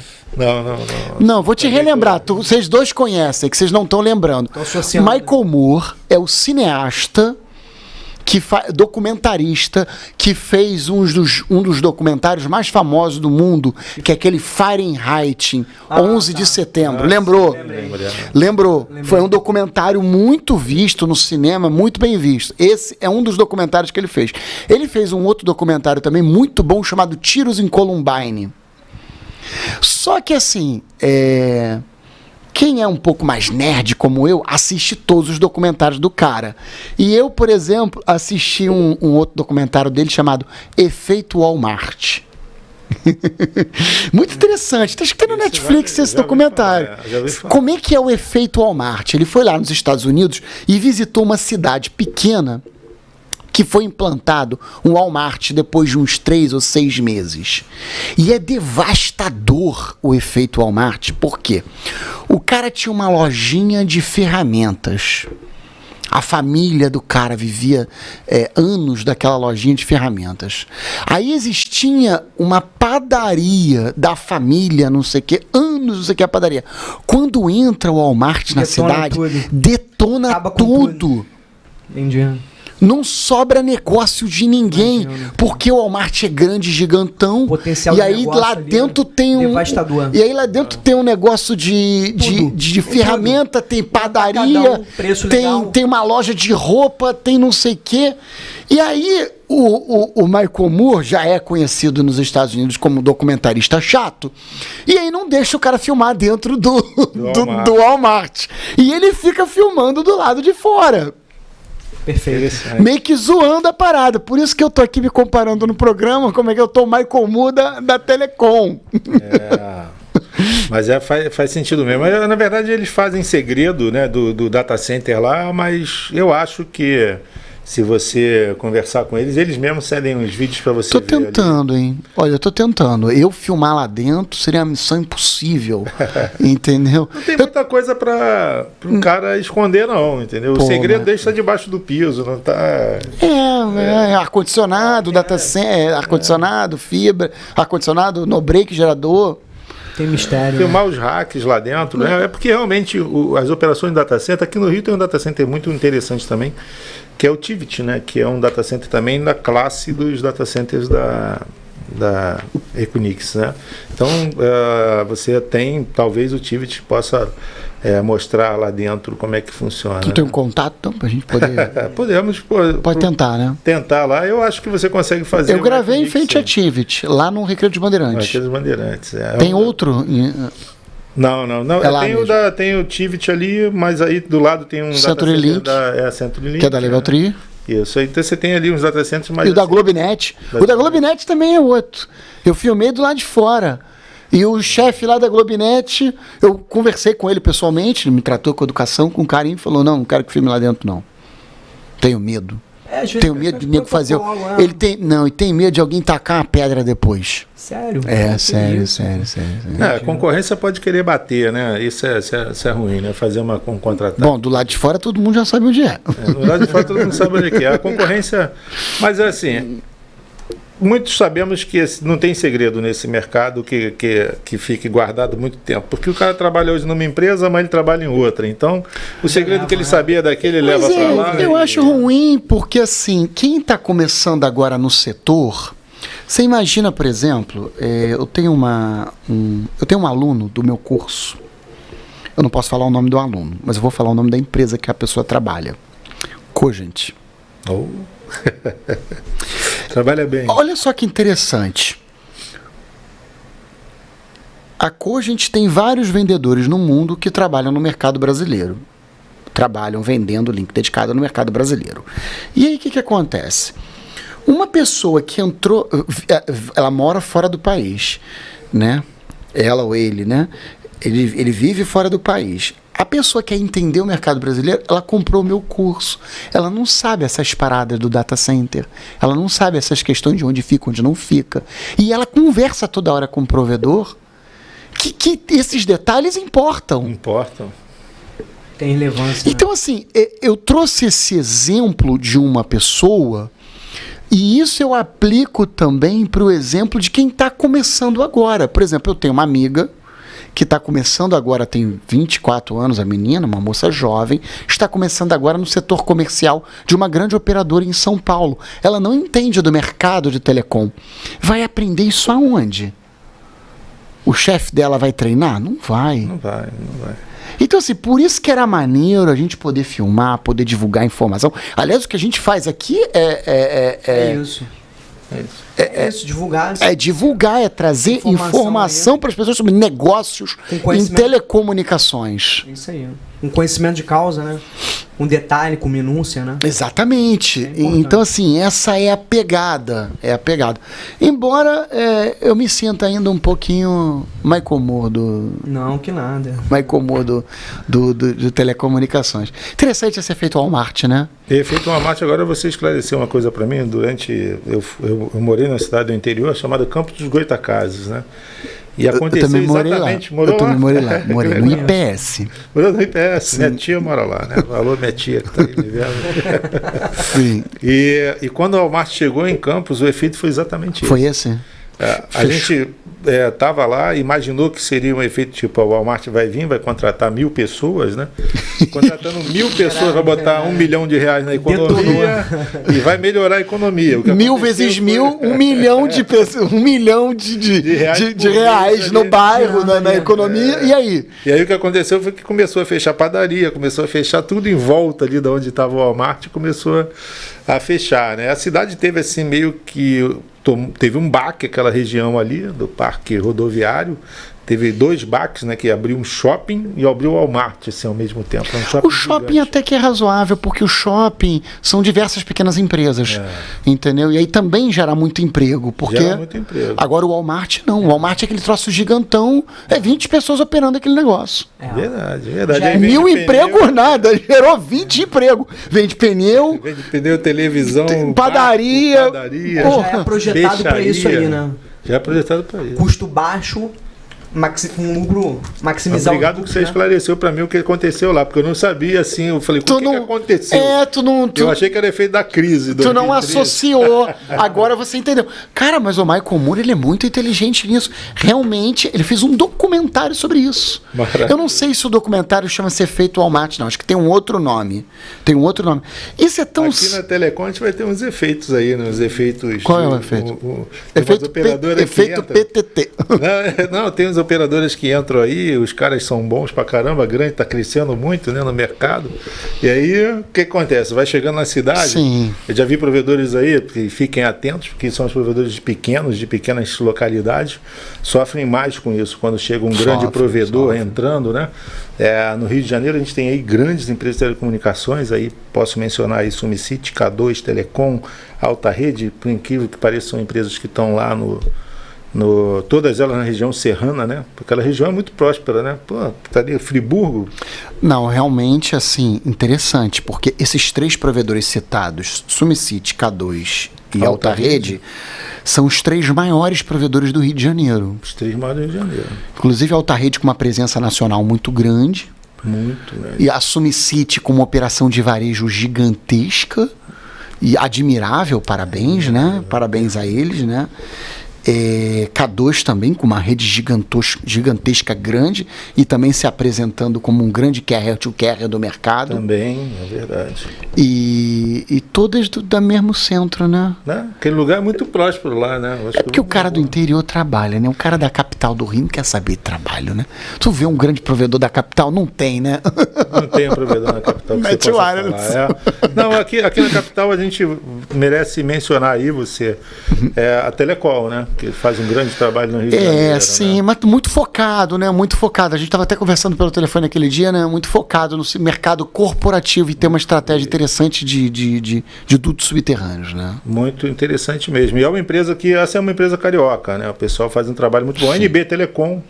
Não, vou te relembrar. Vocês dois conhecem, que vocês não estão lembrando. Michael Moore é o cineasta, documentarista, que fez um dos documentários mais famosos do mundo, que é aquele Fahrenheit 11 de setembro. Lembrou? Lembrou. Foi um documentário muito visto no cinema, muito bem visto. Esse é um dos documentários que ele fez. Ele fez um outro documentário também muito bom, chamado Tiros em Columbine. Só que assim, quem é um pouco mais nerd como eu, assiste todos os documentários do cara. E eu, por exemplo, assisti um outro documentário dele chamado Efeito Walmart. Muito interessante. Acho que tem no Netflix esse documentário. Como é que é o Efeito Walmart? Ele foi lá nos Estados Unidos e visitou uma cidade pequena que foi implantado um Walmart depois de uns 3 ou 6 meses. E é devastador o efeito Walmart. Por quê? O cara tinha uma lojinha de ferramentas. A família do cara vivia anos daquela lojinha de ferramentas. Aí existia uma padaria da família, não sei o que, anos, não sei o que, a padaria. Quando entra o Walmart na cidade, detona tudo. Entendi. Não sobra negócio de ninguém, porque o Walmart é grande, gigantão, potencial e aí lá dentro tem devastador. E aí lá dentro tem um negócio de ferramenta, tem padaria, tem uma loja de roupa, tem não sei o quê. E aí o Michael Moore já é conhecido nos Estados Unidos como documentarista chato, e aí não deixa o cara filmar dentro do Walmart. E ele fica filmando do lado de fora. Perfeito. Meio que zoando a parada. Por isso que eu tô aqui me comparando no programa, como é que eu tô o Michael Moore da Telecom. Mas faz sentido mesmo. Mas, na verdade, eles fazem segredo, né, do data center lá, mas eu acho que se você conversar com eles, eles mesmos cedem uns vídeos para você Tô ver tentando, ali. hein? Olha, eu tô tentando. Eu filmar lá dentro seria uma missão impossível. Entendeu? Não tem muita coisa para o cara esconder, não, entendeu? Pô, o segredo mas... deixa debaixo do piso, não tá... ar-condicionado, data center, ar-condicionado, fibra, ar-condicionado, no break, gerador. Tem mistério. Filmar os hacks lá dentro, né? É porque realmente as operações de data center, aqui no Rio tem um data center muito interessante também, que é o Tivit, né? Que é um data center também da classe dos data centers da Equinix, né? Então, você tem, talvez o Tivit possa mostrar lá dentro como é que funciona. Tu tem um contato, então, pra gente poder... Podemos... Pode tentar, né? Tentar lá, eu acho que você consegue fazer... Eu gravei em frente a Tivit, lá no Recreio dos Bandeirantes. Recreio dos Bandeirantes, Tem outro... Não. Tem o Tivit ali, mas aí do lado tem um Century Link, Century Link, que é da Level 3. Isso, então você tem ali uns data centers mais... E o da Globinet. O da Globinet também é outro. Eu filmei do lado de fora. E o chefe lá da Globinet, eu conversei com ele pessoalmente, ele me tratou com educação, com carinho, falou, não quero que filme lá dentro, não. Tenho medo. Tenho medo de nego fazer... Ele tem medo de alguém tacar uma pedra depois. Sério? Sério. A concorrência pode querer bater, né? Isso é ruim, né? Fazer um contra-ataque. Bom, do lado de fora todo mundo já sabe onde é. Do lado de fora todo mundo sabe onde é. A concorrência... Mas assim... Muitos sabemos que não tem segredo nesse mercado que fique guardado muito tempo. Porque o cara trabalha hoje numa empresa, mas ele trabalha em outra. Então, o segredo que ele sabia daquele, ele leva para lá. Eu acho ruim porque, assim, quem está começando agora no setor... Você imagina, por exemplo, eu tenho um aluno do meu curso. Eu não posso falar o nome do aluno, mas eu vou falar o nome da empresa que a pessoa trabalha. Cogent. Trabalha bem. Olha só que interessante. A Cogent tem vários vendedores no mundo que trabalham no mercado brasileiro. Trabalham vendendo link dedicado no mercado brasileiro. E aí o que acontece? Uma pessoa que entrou, ela mora fora do país, né? Ela ou ele, né? Ele vive fora do país. A pessoa que quer entender o mercado brasileiro, ela comprou o meu curso. Ela não sabe essas paradas do data center. Ela não sabe essas questões de onde fica, onde não fica. E ela conversa toda hora com o provedor que esses detalhes importam. Tem relevância. Então, assim, eu trouxe esse exemplo de uma pessoa e isso eu aplico também para o exemplo de quem está começando agora. Por exemplo, eu tenho uma amiga que está começando agora, tem 24 anos, a menina, uma moça jovem, está começando agora no setor comercial de uma grande operadora em São Paulo. Ela não entende do mercado de telecom. Vai aprender isso aonde? O chefe dela vai treinar? Não vai. Não vai. Então, assim, por isso que era maneiro a gente poder filmar, poder divulgar informação. Aliás, o que a gente faz aqui é isso. É isso, divulgar. É divulgar, é trazer informação para as pessoas sobre negócios em telecomunicações. Isso aí. Um conhecimento de causa, né? Um detalhe, com minúcia, né? Exatamente. Então, assim, essa é a pegada. Embora eu me sinta ainda um pouquinho Michael Moore Não, que nada. Michael Moore do telecomunicações. Interessante ser feito ao Walmart, né? Feito uma Walmart, agora você esclareceu uma coisa para mim. Eu morei na cidade do interior chamada Campos dos Goitacazes, né? E aconteceu também morei exatamente... lá. Eu também morei lá. Morei no IPS. Morou no IPS. Sim. Minha tia mora lá, né? Alô, minha tia que está aí vivendo. Sim. E quando o Walmart chegou em Campos, o efeito foi exatamente esse. Foi esse? A gente estava lá, imaginou que seria um efeito tipo, o Walmart vai contratar 1.000 pessoas, né? Contratando 1.000 pessoas, vai botar R$1 milhão na economia e vai melhorar a economia. 1.000 vezes 1.000, 1 milhão de pessoas, 1 milhão de reais no bairro, na economia, e aí? E aí o que aconteceu foi que começou a fechar padaria, começou a fechar tudo em volta ali de onde estava o Walmart, começou a fechar, né? A cidade teve assim meio que... Teve um baque, aquela região ali do parque rodoviário, teve 2 baques, né? Que abriu um shopping e abriu o Walmart, assim, ao mesmo tempo. O shopping até que é razoável, porque o shopping são diversas pequenas empresas, entendeu? E aí também gera muito emprego, porque gera muito emprego. Agora o Walmart não. O Walmart é aquele troço gigantão, 20 pessoas operando aquele negócio. Verdade. Já 1000 empregos nada, gerou 20 empregos. Vende pneu, televisão, padaria. Já é projetado para isso aí, né? Já é projetado para isso. Custo baixo, com lucro, maximizar Obrigado que você esclareceu para mim o que aconteceu lá, porque eu não sabia, assim, eu falei, o que aconteceu? Eu achei que era efeito da crise. Tu não associou, agora você entendeu. Cara, mas o Michael Moore, ele é muito inteligente nisso. Realmente, ele fez um documentário sobre isso. Maravilha. Eu não sei se o documentário chama-se Efeito Walmart, não, acho que tem um outro nome. Isso é tão... Aqui na Telecom a gente vai ter uns efeitos aí, né? Uns efeitos... Qual é o efeito? Efeito PTT. Não, tem uns operadoras que entram aí, os caras são bons pra caramba, grande, tá crescendo muito, né, no mercado. E aí, o que acontece? Vai chegando na cidade, Sim. Eu já vi provedores aí, que fiquem atentos, porque são os provedores de pequenas localidades, sofrem mais com isso, quando chega um grande provedor entrando, né? No Rio de Janeiro a gente tem aí grandes empresas de telecomunicações, aí posso mencionar aí Sumicity, K2, Telecom, Alta Rede, por incrível que pareça, são empresas que estão lá todas elas na região serrana, né? Porque aquela região é muito próspera, né? Pô, tá ali Friburgo. Não, realmente, assim, interessante, porque esses 3 provedores citados, Sumicity, K2 e Alta Rede, são os 3 maiores provedores do Rio de Janeiro. Os 3 maiores do Rio de Janeiro. Inclusive a Alta Rede com uma presença nacional muito grande. Muito, né? E a Sumicity com uma operação de varejo gigantesca e admirável, parabéns, né? Parabéns a eles, né? K2 também com uma rede gigantesca grande e também se apresentando como um grande carrier to carrier do mercado. Também, é verdade. E todas da mesmo centro, né? Aquele lugar é muito próspero lá, né? Porque o cara do interior trabalha, né? O cara da capital do Rio não quer saber de trabalho, né? Tu vê um grande provedor da capital? Não tem, né? Não tem um provedor na capital que você possa falar. Não, aqui na capital a gente merece mencionar aí a Telecom, né? Que faz um grande trabalho no Rio de Janeiro. Sim, né? mas muito focado, né? Muito focado. A gente estava até conversando pelo telefone aquele dia, né? Muito focado no mercado corporativo e ter uma estratégia interessante de dutos subterrâneos, né? Muito interessante mesmo. E é uma empresa essa é uma empresa carioca, né? O pessoal faz um trabalho muito bom. A NB Telecom.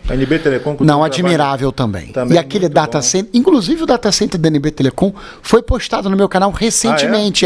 Não, admirável também. E aquele data center, inclusive o data center da NB Telecom foi postado no meu canal recentemente.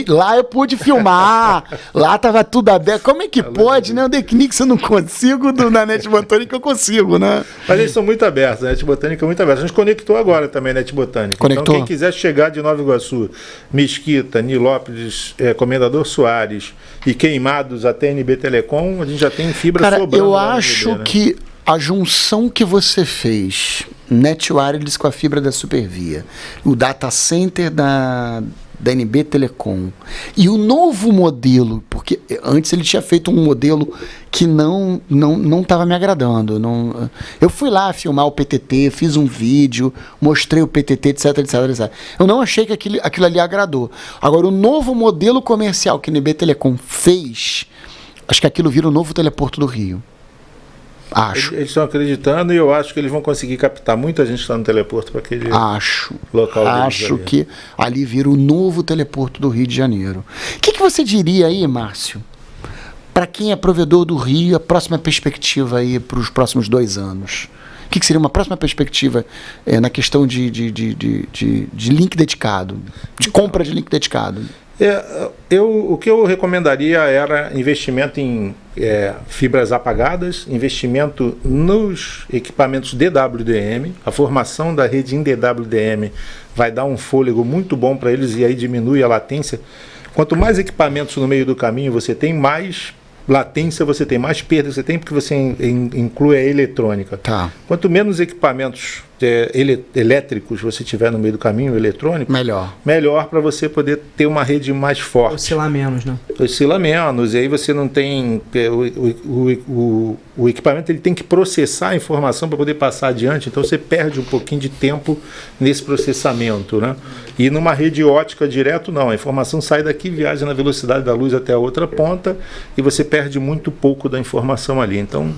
Lá eu pude filmar, lá tava tudo aberto. Como é que pode, né? O Decnix eu não consigo, na Net Botânica eu consigo, né? Mas eles são muito abertos, a Net Botânica é muito aberta. A gente conectou agora também a Net Botânica. Conectou? Então quem quiser chegar de Nova Iguaçu, Mesquita, Nilópolis, Comendador Soares e Queimados até NB Telecom, a gente já tem fibra sobrando. Cara, eu acho que a junção que você fez, Net Wireless com a fibra da Supervia, o data center da NB Telecom e o novo modelo, porque antes ele tinha feito um modelo que não estava me agradando. Eu fui lá filmar o PTT, fiz um vídeo, mostrei o PTT, etc. Eu não achei que aquilo ali agradou. Agora, o novo modelo comercial que a NB Telecom fez, acho que aquilo vira o novo teleporto do Rio. Acho. Eles estão acreditando e eu acho que eles vão conseguir captar muita gente que está no teleporto para aquele local. Acho que ali vira o novo teleporto do Rio de Janeiro. O que você diria aí, Márcio? Para quem é provedor do Rio, a próxima perspectiva aí para os próximos 2 anos? O que seria uma próxima perspectiva na questão de link dedicado, de compra de link dedicado? O que eu recomendaria era investimento em fibras apagadas, investimento nos equipamentos DWDM. A formação da rede em DWDM vai dar um fôlego muito bom para eles e aí diminui a latência. Quanto mais equipamentos no meio do caminho você tem, mais latência você tem, mais perda você tem, porque você inclui a eletrônica. Tá. Quanto menos equipamentos elétricos você tiver no meio do caminho, eletrônico, melhor para você poder ter uma rede mais forte. Oscilar menos, né? Oscila menos, e aí você não tem... O equipamento ele tem que processar a informação para poder passar adiante, então você perde um pouquinho de tempo nesse processamento, né? E numa rede ótica direto, não. A informação sai daqui, viaja na velocidade da luz até a outra ponta, e você perde muito pouco da informação ali. Então,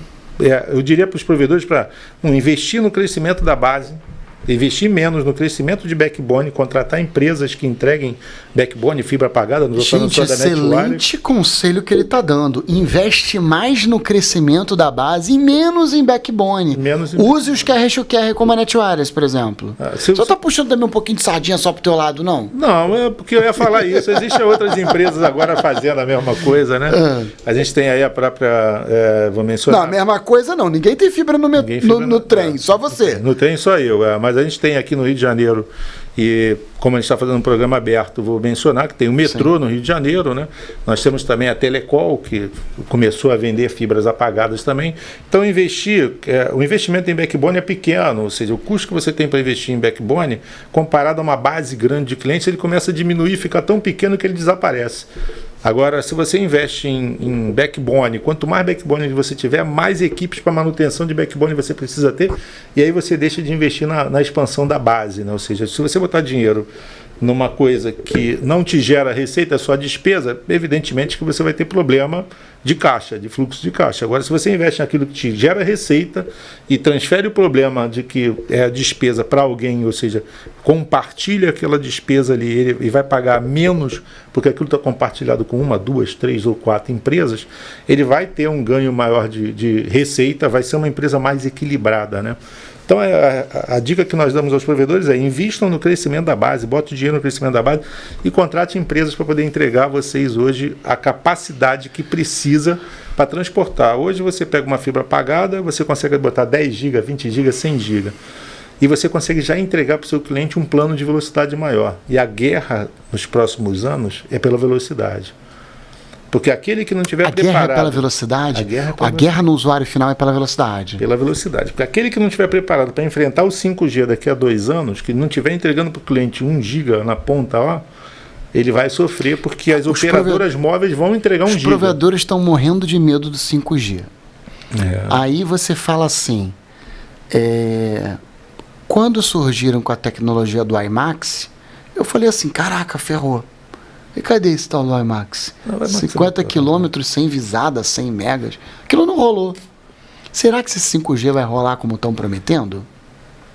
eu diria para os provedores para investir no crescimento da base, investir menos no crescimento de backbone, contratar empresas que entreguem backbone, fibra apagada. Gente, excelente conselho que ele está dando. Investe mais no crescimento da base e menos em backbone. Use os QR como a NetWireless, por exemplo. Você está puxando também um pouquinho de sardinha só para o teu lado, não? Não, é porque eu ia falar isso. Existem outras empresas agora fazendo a mesma coisa, né? A gente tem aí a própria... vou mencionar. Não, a mesma coisa não. Ninguém tem fibra no trem, só você. No trem só eu, mas a gente tem aqui no Rio de Janeiro, e como a gente está fazendo um programa aberto, vou mencionar que tem o metrô no Rio de Janeiro, né? Nós temos também a Telecol, que começou a vender fibras apagadas também. Então, o investimento em backbone é pequeno, ou seja, o custo que você tem para investir em backbone, comparado a uma base grande de clientes, ele começa a diminuir, fica tão pequeno que ele desaparece. Agora, se você investe em backbone, quanto mais backbone você tiver, mais equipes para manutenção de backbone você precisa ter, e aí você deixa de investir na expansão da base, né? Ou seja, se você botar dinheiro numa coisa que não te gera receita, é só despesa, evidentemente que você vai ter problema de caixa, de fluxo de caixa. Agora, se você investe naquilo que te gera receita e transfere o problema de que é a despesa para alguém, ou seja, compartilha aquela despesa ali e vai pagar menos, porque aquilo está compartilhado com 1, 2, 3 ou 4 empresas, ele vai ter um ganho maior de receita, vai ser uma empresa mais equilibrada, né? Então, a dica que nós damos aos provedores é: invistam no crescimento da base, botem dinheiro no crescimento da base e contrate empresas para poder entregar a vocês hoje a capacidade que precisa para transportar. Hoje você pega uma fibra apagada, você consegue botar 10 GB, 20 GB, 100 GB. E você consegue já entregar para o seu cliente um plano de velocidade maior. E a guerra nos próximos anos é pela velocidade. Porque aquele que não tiver preparado... A guerra é pela velocidade? A guerra no usuário final é pela velocidade. Pela velocidade. Porque aquele que não tiver preparado para enfrentar o 5G daqui a 2 anos, que não estiver entregando para o cliente 1 GB na ponta lá, ele vai sofrer, porque as operadoras móveis vão entregar 1 GB. Os provedores estão morrendo de medo do 5G. Aí você fala assim... Quando surgiram com a tecnologia do IMAX, eu falei assim, caraca, ferrou. E cadê esse tal do IMAX? 50 quilômetros sem visada, 100 megas. Aquilo não rolou. Será que esse 5G vai rolar como estão prometendo?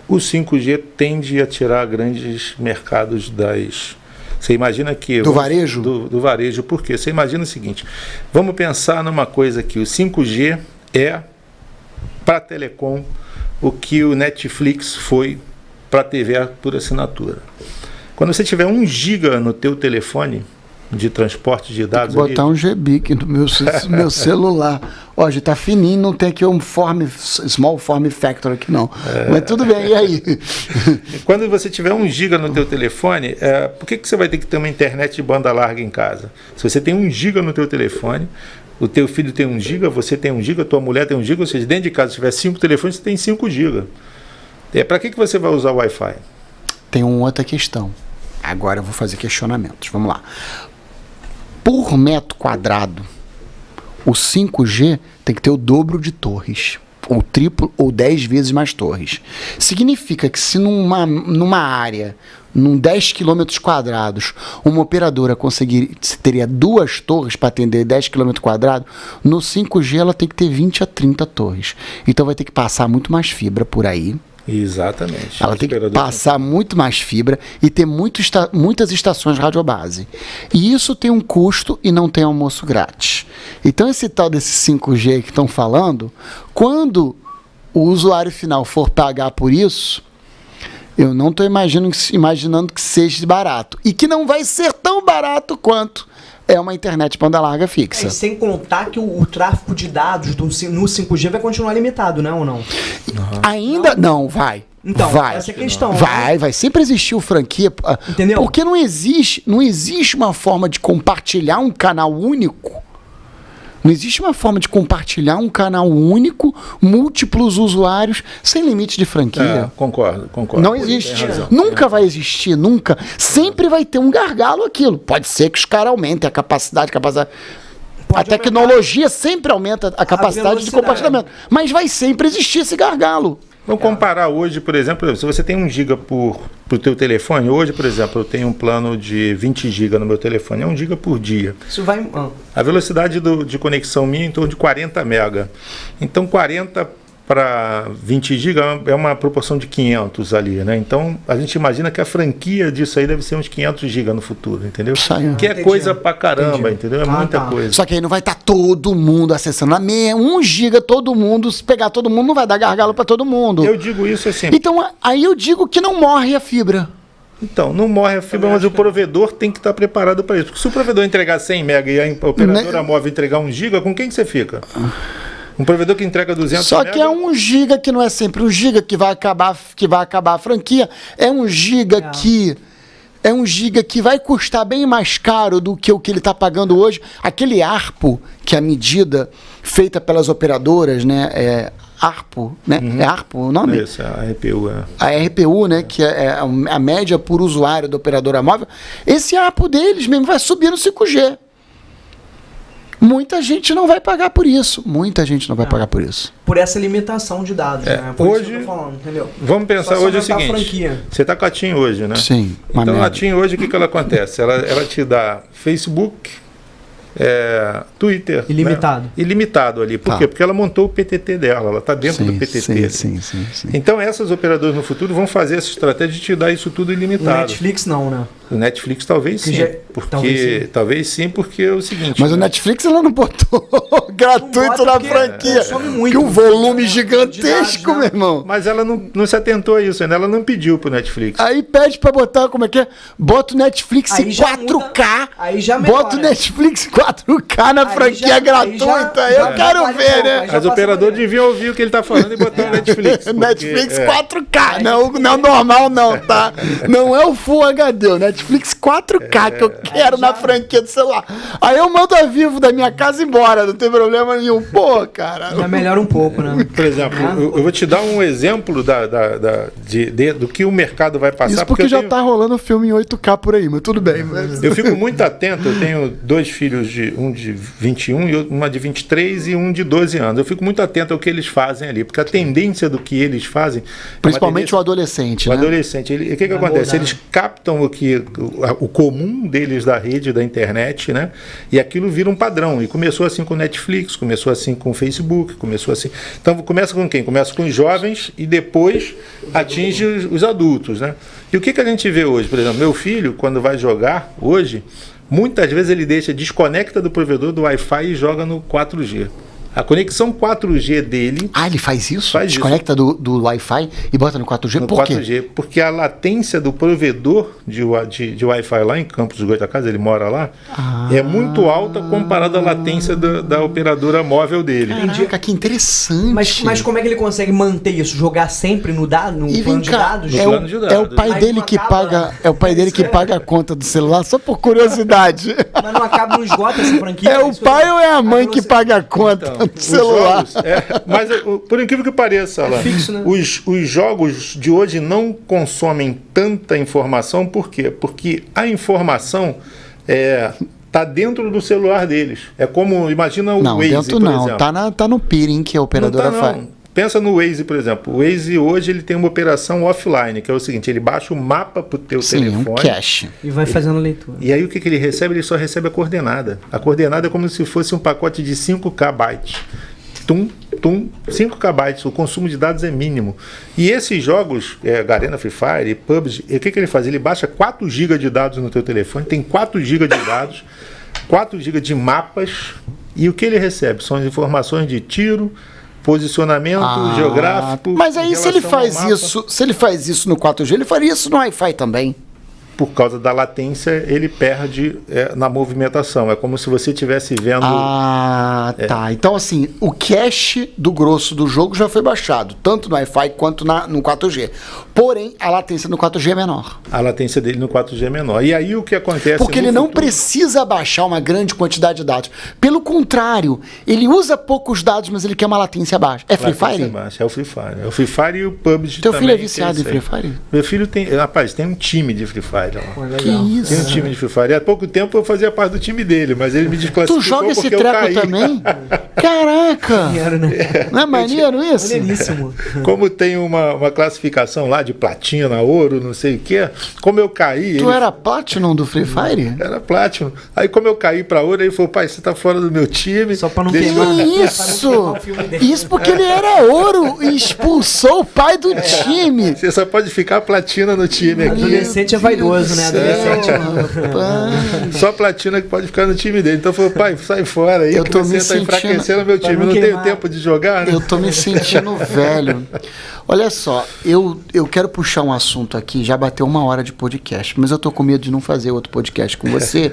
O 5G tende a tirar grandes mercados das... Você imagina que... Do varejo? Do varejo. Por quê? Você imagina o seguinte. Vamos pensar numa coisa aqui. O 5G é, para a telecom, o que o Netflix foi para a TV por assinatura. Quando você tiver 1 GB no teu telefone de transporte de dados... Vou botar um GB aqui no meu celular. Ó, já tá fininho, não tem aqui um small form factor aqui não. Mas tudo bem, e aí? Quando você tiver 1 GB no teu telefone, por que você vai ter que ter uma internet de banda larga em casa? Se você tem 1 GB no teu telefone, o teu filho tem 1 GB, você tem 1 GB, a tua mulher tem 1 GB, ou seja, dentro de casa, se tiver 5 telefones, você tem 5 GB. Para que você vai usar o Wi-Fi? Tem uma outra questão. Agora eu vou fazer questionamentos. Vamos lá. Por metro quadrado, o 5G tem que ter o dobro de torres. Ou triplo, ou 10 vezes mais torres. Significa que se numa área, num 10 km quadrados, uma operadora teria 2 torres para atender 10 km quadrados, no 5G ela tem que ter 20 a 30 torres. Então vai ter que passar muito mais fibra por aí. Exatamente. Ela tem que passar muito mais fibra e ter muitas estações radiobase. E isso tem um custo e não tem almoço grátis. Então esse tal desse 5G que estão falando, quando o usuário final for pagar por isso, eu não estou imaginando que seja barato. E que não vai ser tão barato quanto é uma internet banda larga fixa. Sem contar que o tráfego de dados no 5G vai continuar limitado, né, ou não? Ainda não, vai. Então, vai. Essa é a questão. Vai sempre existiu franquia. Entendeu? Porque não existe uma forma de compartilhar um canal único. Não existe uma forma de compartilhar um canal único, múltiplos usuários, sem limite de franquia. Concordo. Não existe. Nunca vai existir, nunca. Sempre vai ter um gargalo aquilo. Pode ser que os caras aumentem a capacidade. A tecnologia sempre aumenta a capacidade de compartilhamento. Mas vai sempre existir esse gargalo. Vamos comparar hoje, por exemplo, se você tem 1 GB pro teu telefone, hoje, por exemplo, eu tenho um plano de 20 GB no meu telefone, é 1 GB por dia. Isso vai... A velocidade de conexão minha é em torno de 40 MB. Então, 40 para 20 GB é uma proporção de 500 ali, né? Então, a gente imagina que a franquia disso aí deve ser uns 500 GB no futuro, entendeu? Que é coisa pra caramba, entendeu? É muita coisa. Só que aí não vai estar todo mundo acessando. 1 GB todo mundo, se pegar todo mundo, não vai dar gargalo pra todo mundo. Eu digo isso assim. Então, aí eu digo que não morre a fibra. Então, não morre a fibra, mas o provedor tem que estar preparado para isso. Porque se o provedor entregar 100 MB e a operadora móvel entregar 1 GB, com quem que você fica? Um provedor que entrega 200 Só que é 1 GB que não é sempre 1 GB que vai acabar a franquia. É 1 GB que... É 1 GB que vai custar bem mais caro do que o que ele está pagando hoje. Aquele ARPU, que é a medida feita pelas operadoras, né? ARPU, né? É ARPU o nome? Isso, a RPU. A RPU, né? Que é a média por usuário da operadora móvel. Esse ARPU deles mesmo vai subir no 5G. Muita gente não vai pagar por isso. Muita gente não vai pagar por isso. Por essa limitação de dados, né? Por hoje, isso que eu tô falando, entendeu? Vamos pensar hoje o seguinte. Você tá com a TIM hoje, né? Sim. Então a TIM hoje, o que ela acontece? Ela te dá Facebook, Twitter. Ilimitado. Né? Ilimitado ali. Por quê? Porque ela montou o PTT dela. Ela está dentro do PTT. Sim. Então essas operadoras no futuro vão fazer essa estratégia de te dar isso tudo ilimitado. O Netflix não, né? O Netflix talvez sim. Talvez sim, porque é o seguinte... Mas o Netflix ela não botou gratuito na franquia. Muito, que um volume gigantesco, meu irmão. Mas ela não se atentou a isso ainda. Ela não pediu pro Netflix. Aí pede pra botar, como é que é? Bota o Netflix em 4K. Aí já melhora. Bota o Netflix 4K na franquia gratuita. Eu quero ver, né? As operadoras deviam ouvir o que ele tá falando e botar o Netflix. Porque, Netflix 4K. Não é o normal não, tá? Não é o Full HD. O Netflix 4K que eu quero na franquia do celular. Aí eu mando a Vivo da minha casa embora, não tem problema nenhum. Pô, cara. Já melhora um pouco, né? Por exemplo, eu vou te dar um exemplo do que o mercado vai passar. Isso porque já tá rolando filme em 8K por aí, mas tudo bem. Eu fico muito atento, eu tenho 2 filhos, um de 21, uma de 23 e um de 12 anos. Eu fico muito atento ao que eles fazem ali, porque a tendência do que eles fazem... Principalmente o adolescente, né? O adolescente. O que acontece? Eles captam o comum deles da rede, da internet, né? E aquilo vira um padrão. E começou assim com o Netflix, começou assim com o Facebook, começou assim... Então começa com quem? Começa com os jovens e depois atinge os adultos, né? E o que a gente vê hoje? Por exemplo, meu filho, quando vai jogar hoje, muitas vezes ele desconecta do provedor do Wi-Fi e joga no 4G. A conexão 4G dele... Ah, ele faz isso? Desconecta do Wi-Fi e bota no 4G? No Por quê? 4G, porque a latência do provedor de Wi-Fi lá em Campos dos Goytacazes, ele mora lá, é muito alta comparada à latência da operadora móvel dele. Caraca, que interessante. Mas como é que ele consegue manter isso? Jogar sempre no plano de dados? É o pai dele que paga, é o pai dele que paga a conta do celular, só por curiosidade. Mas não acaba, não esgota essa franquia? É o pai ou é a mãe que paga a conta? Então, celular. Jogos, mas por incrível que pareça, Alan, fixo, né? os jogos de hoje não consomem tanta informação, por quê? Porque a informação tá dentro do celular deles. É como, imagina o Waze, dentro por não, exemplo. Tá no peering que a operadora faz. Pensa no Waze, por exemplo. O Waze hoje ele tem uma operação offline, que é o seguinte, ele baixa o mapa pro teu telefone. Um cache. E vai fazendo leitura. E aí o que ele recebe? Ele só recebe a coordenada. A coordenada é como se fosse um pacote de 5K bytes. 5K bytes, o consumo de dados é mínimo. E esses jogos, Garena, Free Fire, PUBG, o que ele faz? Ele baixa 4 GB de dados no teu telefone, tem 4 GB de dados, 4 GB de mapas, e o que ele recebe? São as informações de tiro, posicionamento geográfico. Mas aí se ele faz isso no 4G, ele faria isso no Wi-Fi também. Por causa da latência, ele perde na movimentação. É como se você estivesse vendo... Tá. Então, assim, o cache do grosso do jogo já foi baixado, tanto no Wi-Fi quanto no 4G. Porém, a latência no 4G é menor. A latência dele no 4G é menor. E aí o que acontece... Porque ele não precisa baixar uma grande quantidade de dados. Pelo contrário, ele usa poucos dados, mas ele quer uma latência baixa. É Free Fire? É o Free Fire. É o Free Fire e o PUBG Teu também. Filho é viciado em Free Fire? Meu filho tem... Rapaz, tem um time de Free Fire. Faria lá. Pô, legal. Que isso? Tinha um time de Free Fire. Há pouco tempo eu fazia parte do time dele, mas ele me desclassificou Tu joga esse porque eu caí. treco também? Caraca! Maneiro, né? Não é maneiro isso? Maneiríssimo. Como tem uma classificação lá de platina, ouro, não sei o quê, como eu caí... Tu ele era Platinum do Free Fire? era Platinum. Aí como eu caí pra ouro, ele falou, pai, você tá fora do meu time. Só pra não deixa queimar. eu- Que Pra não isso? queimar o filme dele. Isso porque ele era ouro e expulsou o pai do time. Você só pode ficar platina no time aqui. Adolescente é vaidoso, né? Adolescente. Rapaz. Só platina que pode ficar no time dele. Então falou, pai, sai fora aí, Eu que tô você me tá sentindo- enfraquecendo meu time. não Não tenho queimar. tempo de jogar, né? Eu tô me sentindo velho. Olha só, eu quero puxar um assunto aqui, já bateu 1 hora de podcast, mas eu tô com medo de não fazer outro podcast com você,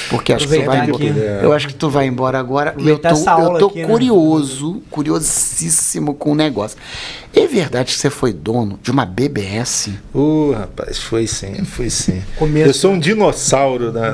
porque acho que tu vai Aproveitar embora. aqui. Eu acho que tu vai embora agora e eu Aproveitar essa aula tô aqui, né? curiosíssimo com o negócio. É verdade que você foi dono de uma BBS? Rapaz, foi sim, foi sim. Começo. Eu sou um dinossauro da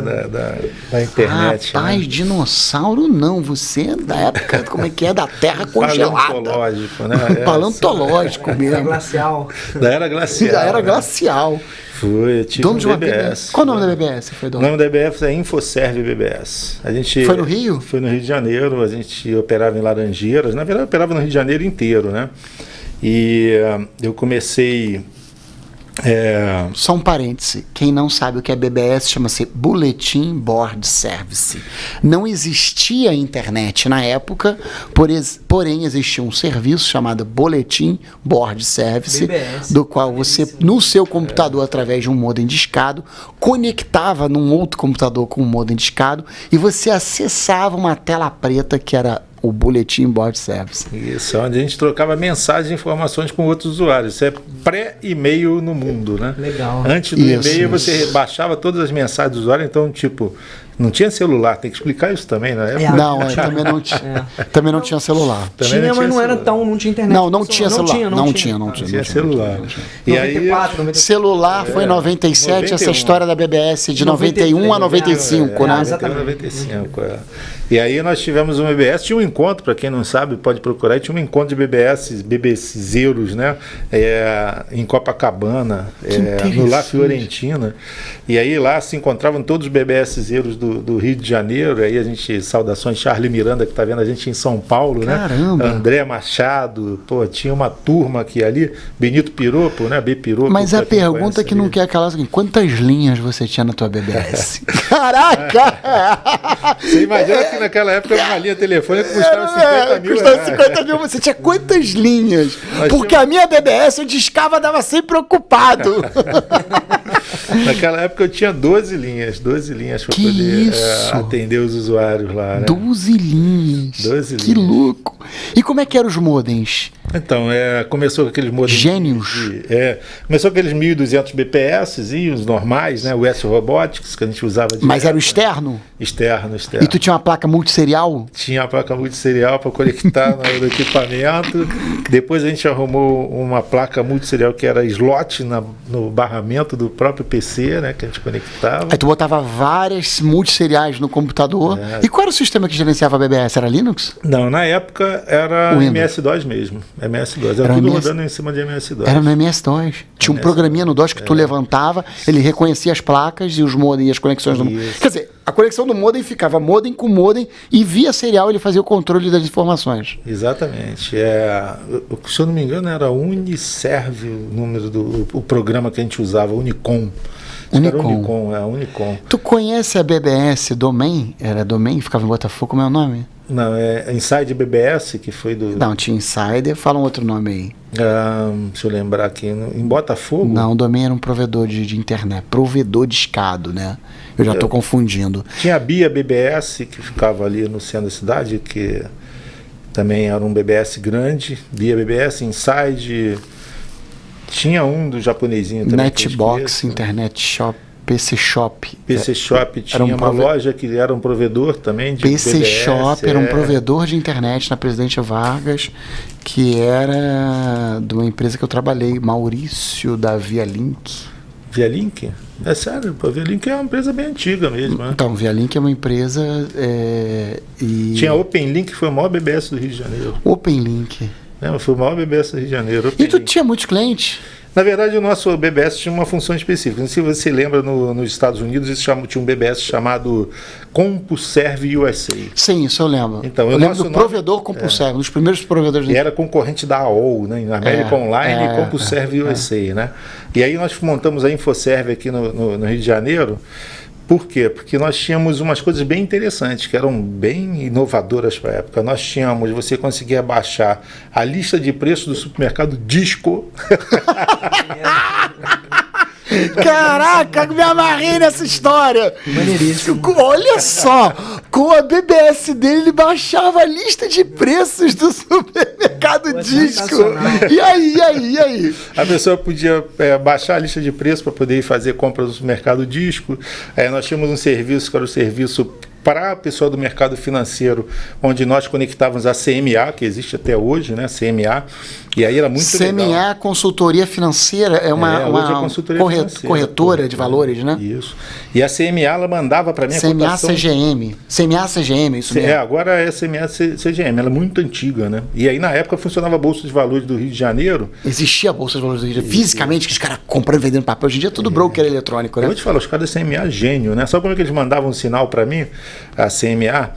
internet. Rapaz, né? dinossauro não, você é da época, como é que é, da terra congelada. Paleontológico, né? Paleontológico É mesmo. glacial. Da era glacial. Da era né? glacial. Foi, eu tive Dono um de uma BBS. BBS. Qual o nome da BBS? Foi O dono? nome da BBS é Infoserve BBS. A gente Foi no Rio? Foi no Rio de Janeiro. A gente operava em Laranjeiras. Na verdade, eu operava no Rio de Janeiro inteiro, né? E eu comecei... Só um parêntese. Quem não sabe o que é BBS chama-se Bulletin Board Service. Não existia internet na época, porém existia um serviço chamado Bulletin Board Service, BBS. do qual você, no seu computador, através de um modem discado, conectava num outro computador com um modem discado e você acessava uma tela preta que era o Bulletin Board Service. Isso, onde a gente trocava mensagens e informações com outros usuários. Isso é pré-e-mail no mundo, né? Legal. Antes do Isso, e-mail, isso. você baixava todas as mensagens do usuário, então, tipo, não tinha celular, tem que explicar isso também, né? É. Não, também não tinha. Também não tinha celular. Também Tinha, não mas não tinha era celular. tão. Não tinha internet. Não tinha celular. Não tinha. Não tinha celular. E 94, 94. Celular foi em 97, essa 91. história da BBS de 91 a 95, né? exatamente. 95, E aí nós tivemos um BBS, tinha um encontro, para quem não sabe, pode procurar, tinha um encontro de BBSeiros, né? Em Copacabana, no La Fiorentina. E aí lá se encontravam todos os BBSeiros do Rio de Janeiro. Aí a gente, saudações Charlie Miranda, que está vendo a gente em São Paulo, Caramba. né? André Machado, pô, tinha uma turma aqui ali, Benito Piropo, né? B Piropo. Mas a pra quem pergunta conhece que não ali. quer calar é assim, quantas linhas você tinha na tua BBS? Caraca! Você imagina que naquela época uma linha telefônica custava 50 mil Custava reais. 50 mil. Você tinha quantas linhas? Nós Porque tínhamos- a minha BBS, eu discava, dava sempre ocupado. Naquela época eu tinha 12 linhas para Que poder isso? atender os usuários lá, né? 12 linhas. 12 Que linhas. louco. E como é que eram os modems? Então, começou com aqueles modems. Gênios. Começou com aqueles 1.200 BPS e os normais, né? O S Robotics, que a gente usava direto. Mas era o externo? Externo. E tu tinha uma placa multisserial? Tinha a placa multisserial para conectar no equipamento. Depois a gente arrumou uma placa multisserial que era slot no barramento do próprio PC, né? Que a gente conectava. Aí tu botava várias multisseriais no computador. É. E qual era o sistema que gerenciava a BBS? Era Linux? Não, na época era Windows. MS-DOS mesmo. MS-DOS. Era Era tudo MS... rodando em cima de MS-DOS. Era no MS-DOS. Tinha um programinha no DOS que tu levantava, ele reconhecia as placas e os modem e as conexões do modem. Isso. Quer dizer, a conexão do modem ficava modem com modem e via serial ele fazia o controle das informações. Exatamente. Se eu não me engano, era Uniserve o número o programa que a gente usava, Unicom. Acho que era Unicom. Unicom. Tu conhece a BBS Domain? Era Domain? Ficava em Botafogo, como é o nome? Não, é Inside BBS, que foi do... Não, tinha Insider. Fala um outro nome aí. Deixa eu lembrar aqui. Em Botafogo? Não, o Domain era um provedor de internet. Provedor de escado, né? Eu já estou confundindo. Tinha a Bia BBS, que ficava ali no centro da cidade, que também era um BBS grande. Bia BBS, Inside... Tinha um do japonesinho também. Netbox, Internet Shop, PC Shop. PC Shop tinha uma loja que era um provedor também de PC BBS, Shop era um provedor de internet na Presidente Vargas, que era de uma empresa que eu trabalhei, Maurício da Via Link. Via Link? É sério, a Via Link é uma empresa bem antiga mesmo, né? Então, Via Link é uma empresa e... Tinha a Open Link, que foi o maior BBS do Rio de Janeiro. Open Link. Foi o maior BBS do Rio de Janeiro. E tu tinha muitos clientes? Na verdade, o nosso BBS tinha uma função específica. Não sei se você lembra, nos Estados Unidos, tinha um BBS chamado CompuServe USA. Sim, isso eu lembro. Então, eu lembro do provedor CompuServe, um dos primeiros provedores. E era concorrente da AOL, né? América Online e CompuServe USA, né? E aí nós montamos a InfoServe aqui no Rio de Janeiro. Por quê? Porque nós tínhamos umas coisas bem interessantes, que eram bem inovadoras para a época. Você conseguia baixar a lista de preços do supermercado Disco. Caraca, me amarrei nessa história. Maneiríssimo. Olha só, com a BBS dele, ele baixava a lista de preços do supermercado Disco. E aí? A pessoa podia baixar a lista de preços para poder fazer compras no supermercado Disco. Nós tínhamos um serviço que era o serviço para o pessoal do mercado financeiro, onde nós conectávamos a CMA, que existe até hoje, né? CMA. E aí era muito CMA, legal. Consultoria Financeira, é uma consultoria corretora de valores, né? Isso. E a CMA, ela mandava para mim a CMA cotação... CGM, isso mesmo. Agora é CMA CGM, ela é muito antiga, né? E aí na época funcionava a Bolsa de Valores do Rio de Janeiro. Existia a Bolsa de Valores do Rio de Janeiro, fisicamente, que os caras comprando e vendendo papel. Hoje em dia é tudo broker eletrônico, né? Eu vou te falar, os caras da CMA gênio, né? Sabe como é que eles mandavam um sinal para mim? A CMA,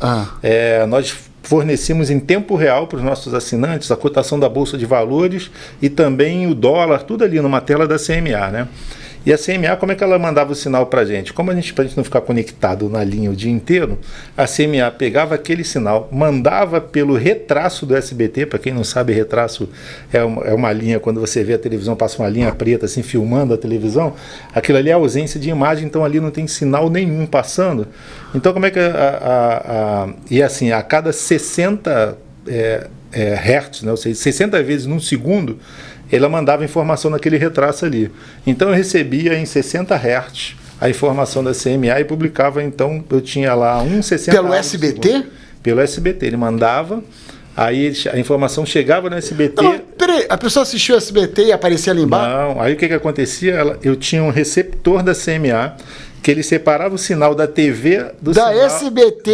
nós fornecemos em tempo real para os nossos assinantes a cotação da Bolsa de Valores e também o dólar, tudo ali numa tela da CMA, né? E a CMA, como é que ela mandava o sinal para a gente? Para a gente não ficar conectado na linha o dia inteiro, a CMA pegava aquele sinal, mandava pelo retraço do SBT. Para quem não sabe, retraço é uma linha, quando você vê a televisão, passa uma linha preta assim, filmando a televisão, aquilo ali é ausência de imagem, então ali não tem sinal nenhum passando. Então como é que e assim, a cada 60 hertz, né, ou seja, 60 vezes num segundo, ela mandava informação naquele retraço ali. Então eu recebia em 60 Hz a informação da CMA e publicava, então eu tinha lá 1,60 Pelo SBT? Pelo SBT, ele mandava, aí a informação chegava no SBT... Não, peraí, a pessoa assistiu o SBT e aparecia ali embaixo? Não, aí o que acontecia? Eu tinha um receptor da CMA, que ele separava o sinal da TV do da sinal, SBT,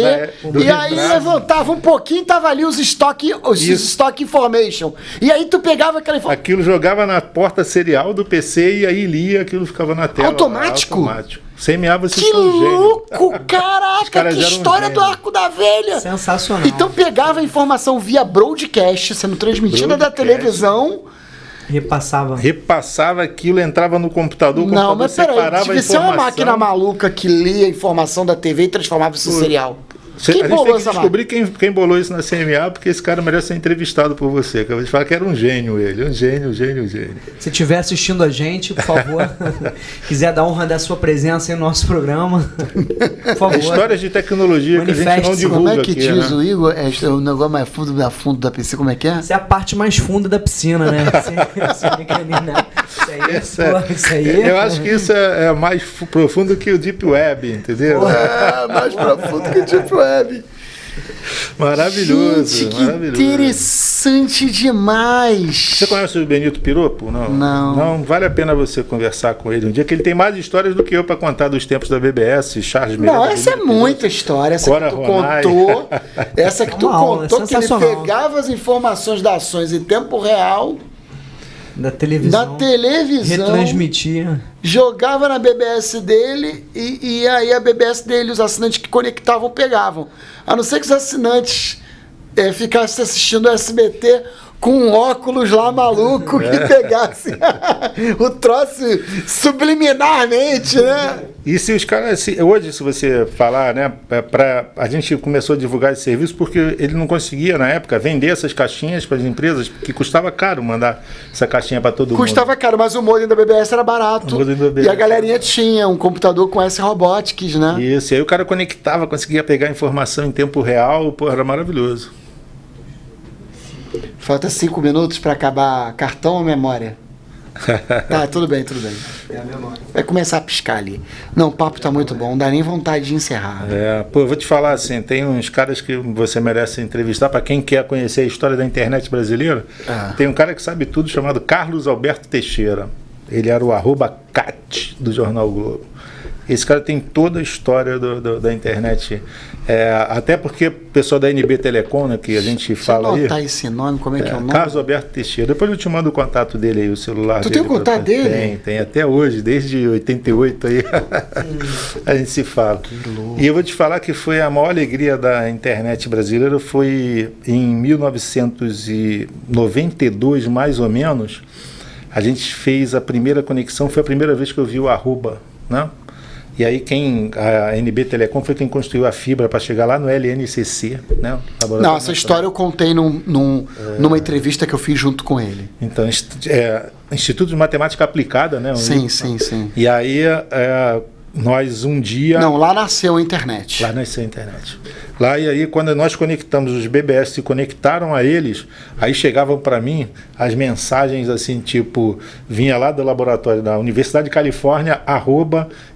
e aí levantava um pouquinho, tava ali os stock information. E aí tu pegava aquela informação. Aquilo jogava na porta serial do PC e aí lia, aquilo ficava na tela. Automático? Automático. CMA, vocês que são louco, caraca, que história do Arco da Velha. Sensacional. Então pegava a informação via broadcast, sendo transmitida da televisão. Repassava aquilo, entrava no computador, não, mas peraí, devia ser uma máquina maluca que lia a informação da TV e transformava isso em serial. Quem bolou essa descobrir quem bolou isso na CMA, porque esse cara merece ser entrevistado por você. Acabei de falar que era um gênio ele. Um gênio. Se estiver assistindo a gente, por favor, quiser dar honra da sua presença em nosso programa, por favor. Histórias de tecnologia que a gente não divulga. Como é que aqui, diz, né? O Igor? É o negócio mais fundo da piscina, como é que é? Essa é a parte mais funda da piscina, né? Isso aí. Eu acho que isso é mais profundo que o Deep Web, entendeu? Mais profundo que o Deep Web. Maravilhoso. Gente, que interessante demais. Você conhece o Benito Piropo? Não. Vale a pena você conversar com ele um dia, que ele tem mais histórias do que eu para contar dos tempos da BBS, Charles Miranda. Não, essa é muita história. Essa que tu contou. Essa que tu contou, que ele pegava as informações das ações em tempo real. Da televisão. Retransmitia. Jogava na BBS dele e aí a BBS dele, os assinantes que conectavam, pegavam. A não ser que os assinantes ficassem assistindo o SBT com um óculos lá maluco que pegasse o troço subliminarmente, né? E se os caras, hoje, se você falar, né, a gente começou a divulgar esse serviço porque ele não conseguia, na época, vender essas caixinhas para as empresas, porque custava caro mandar essa caixinha para todo mundo. Custava caro, mas o modem da BBS era barato. E a galerinha tinha um computador com S-Robotics, né? Isso, e aí o cara conectava, conseguia pegar a informação em tempo real, pô, era maravilhoso. Falta 5 minutos para acabar cartão ou memória? Tá, tudo bem. É a memória. Vai começar a piscar ali. Não, o papo tá muito bom, não dá nem vontade de encerrar. Eu vou te falar assim, tem uns caras que você merece entrevistar, para quem quer conhecer a história da internet brasileira. Tem um cara que sabe tudo chamado Carlos Alberto Teixeira. Ele era o @cat do Jornal Globo. Esse cara tem toda a história da internet. Até porque o pessoal da NB Telecom, né, que a gente fala aí... Você anotar esse nome, como é que é o nome? Carlos Alberto Teixeira. Depois eu te mando o contato dele aí, o celular Tu dele. tem o contato dele? Tem até hoje, desde 88 aí. A gente se fala. E eu vou te falar que foi a maior alegria da internet brasileira, foi em 1992, mais ou menos, a gente fez a primeira conexão, foi a primeira vez que eu vi o arroba, né? E aí a NB Telecom foi quem construiu a fibra para chegar lá no LNCC, né? Não, essa história eu contei numa entrevista que eu fiz junto com ele. Então, Instituto de Matemática Aplicada, né? Sim. E aí nós um dia... Não, lá nasceu a internet. Lá nasceu a internet. Lá e aí, quando nós conectamos, os BBS se conectaram a eles, aí chegavam para mim as mensagens assim, tipo, vinha lá do laboratório da Universidade de Califórnia,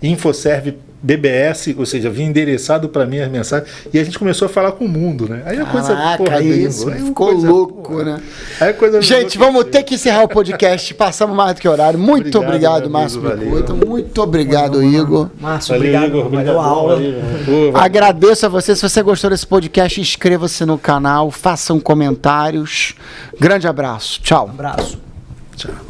@InfoServe-BBS, ou seja, vinha endereçado para mim as mensagens, e a gente começou a falar com o mundo, né? Aí a coisa, isso, ficou louco, né? Aí a coisa gente, vamos ter que encerrar o podcast, passamos mais do que horário. Muito obrigado Márcio Bicuda. Muito obrigado, Igor. Márcio, obrigado. Igor, valeu a aula. Agradeço a você. Se você gostou desse podcast, inscreva-se no canal, façam comentários. Grande abraço. Tchau. Abraço. Tchau.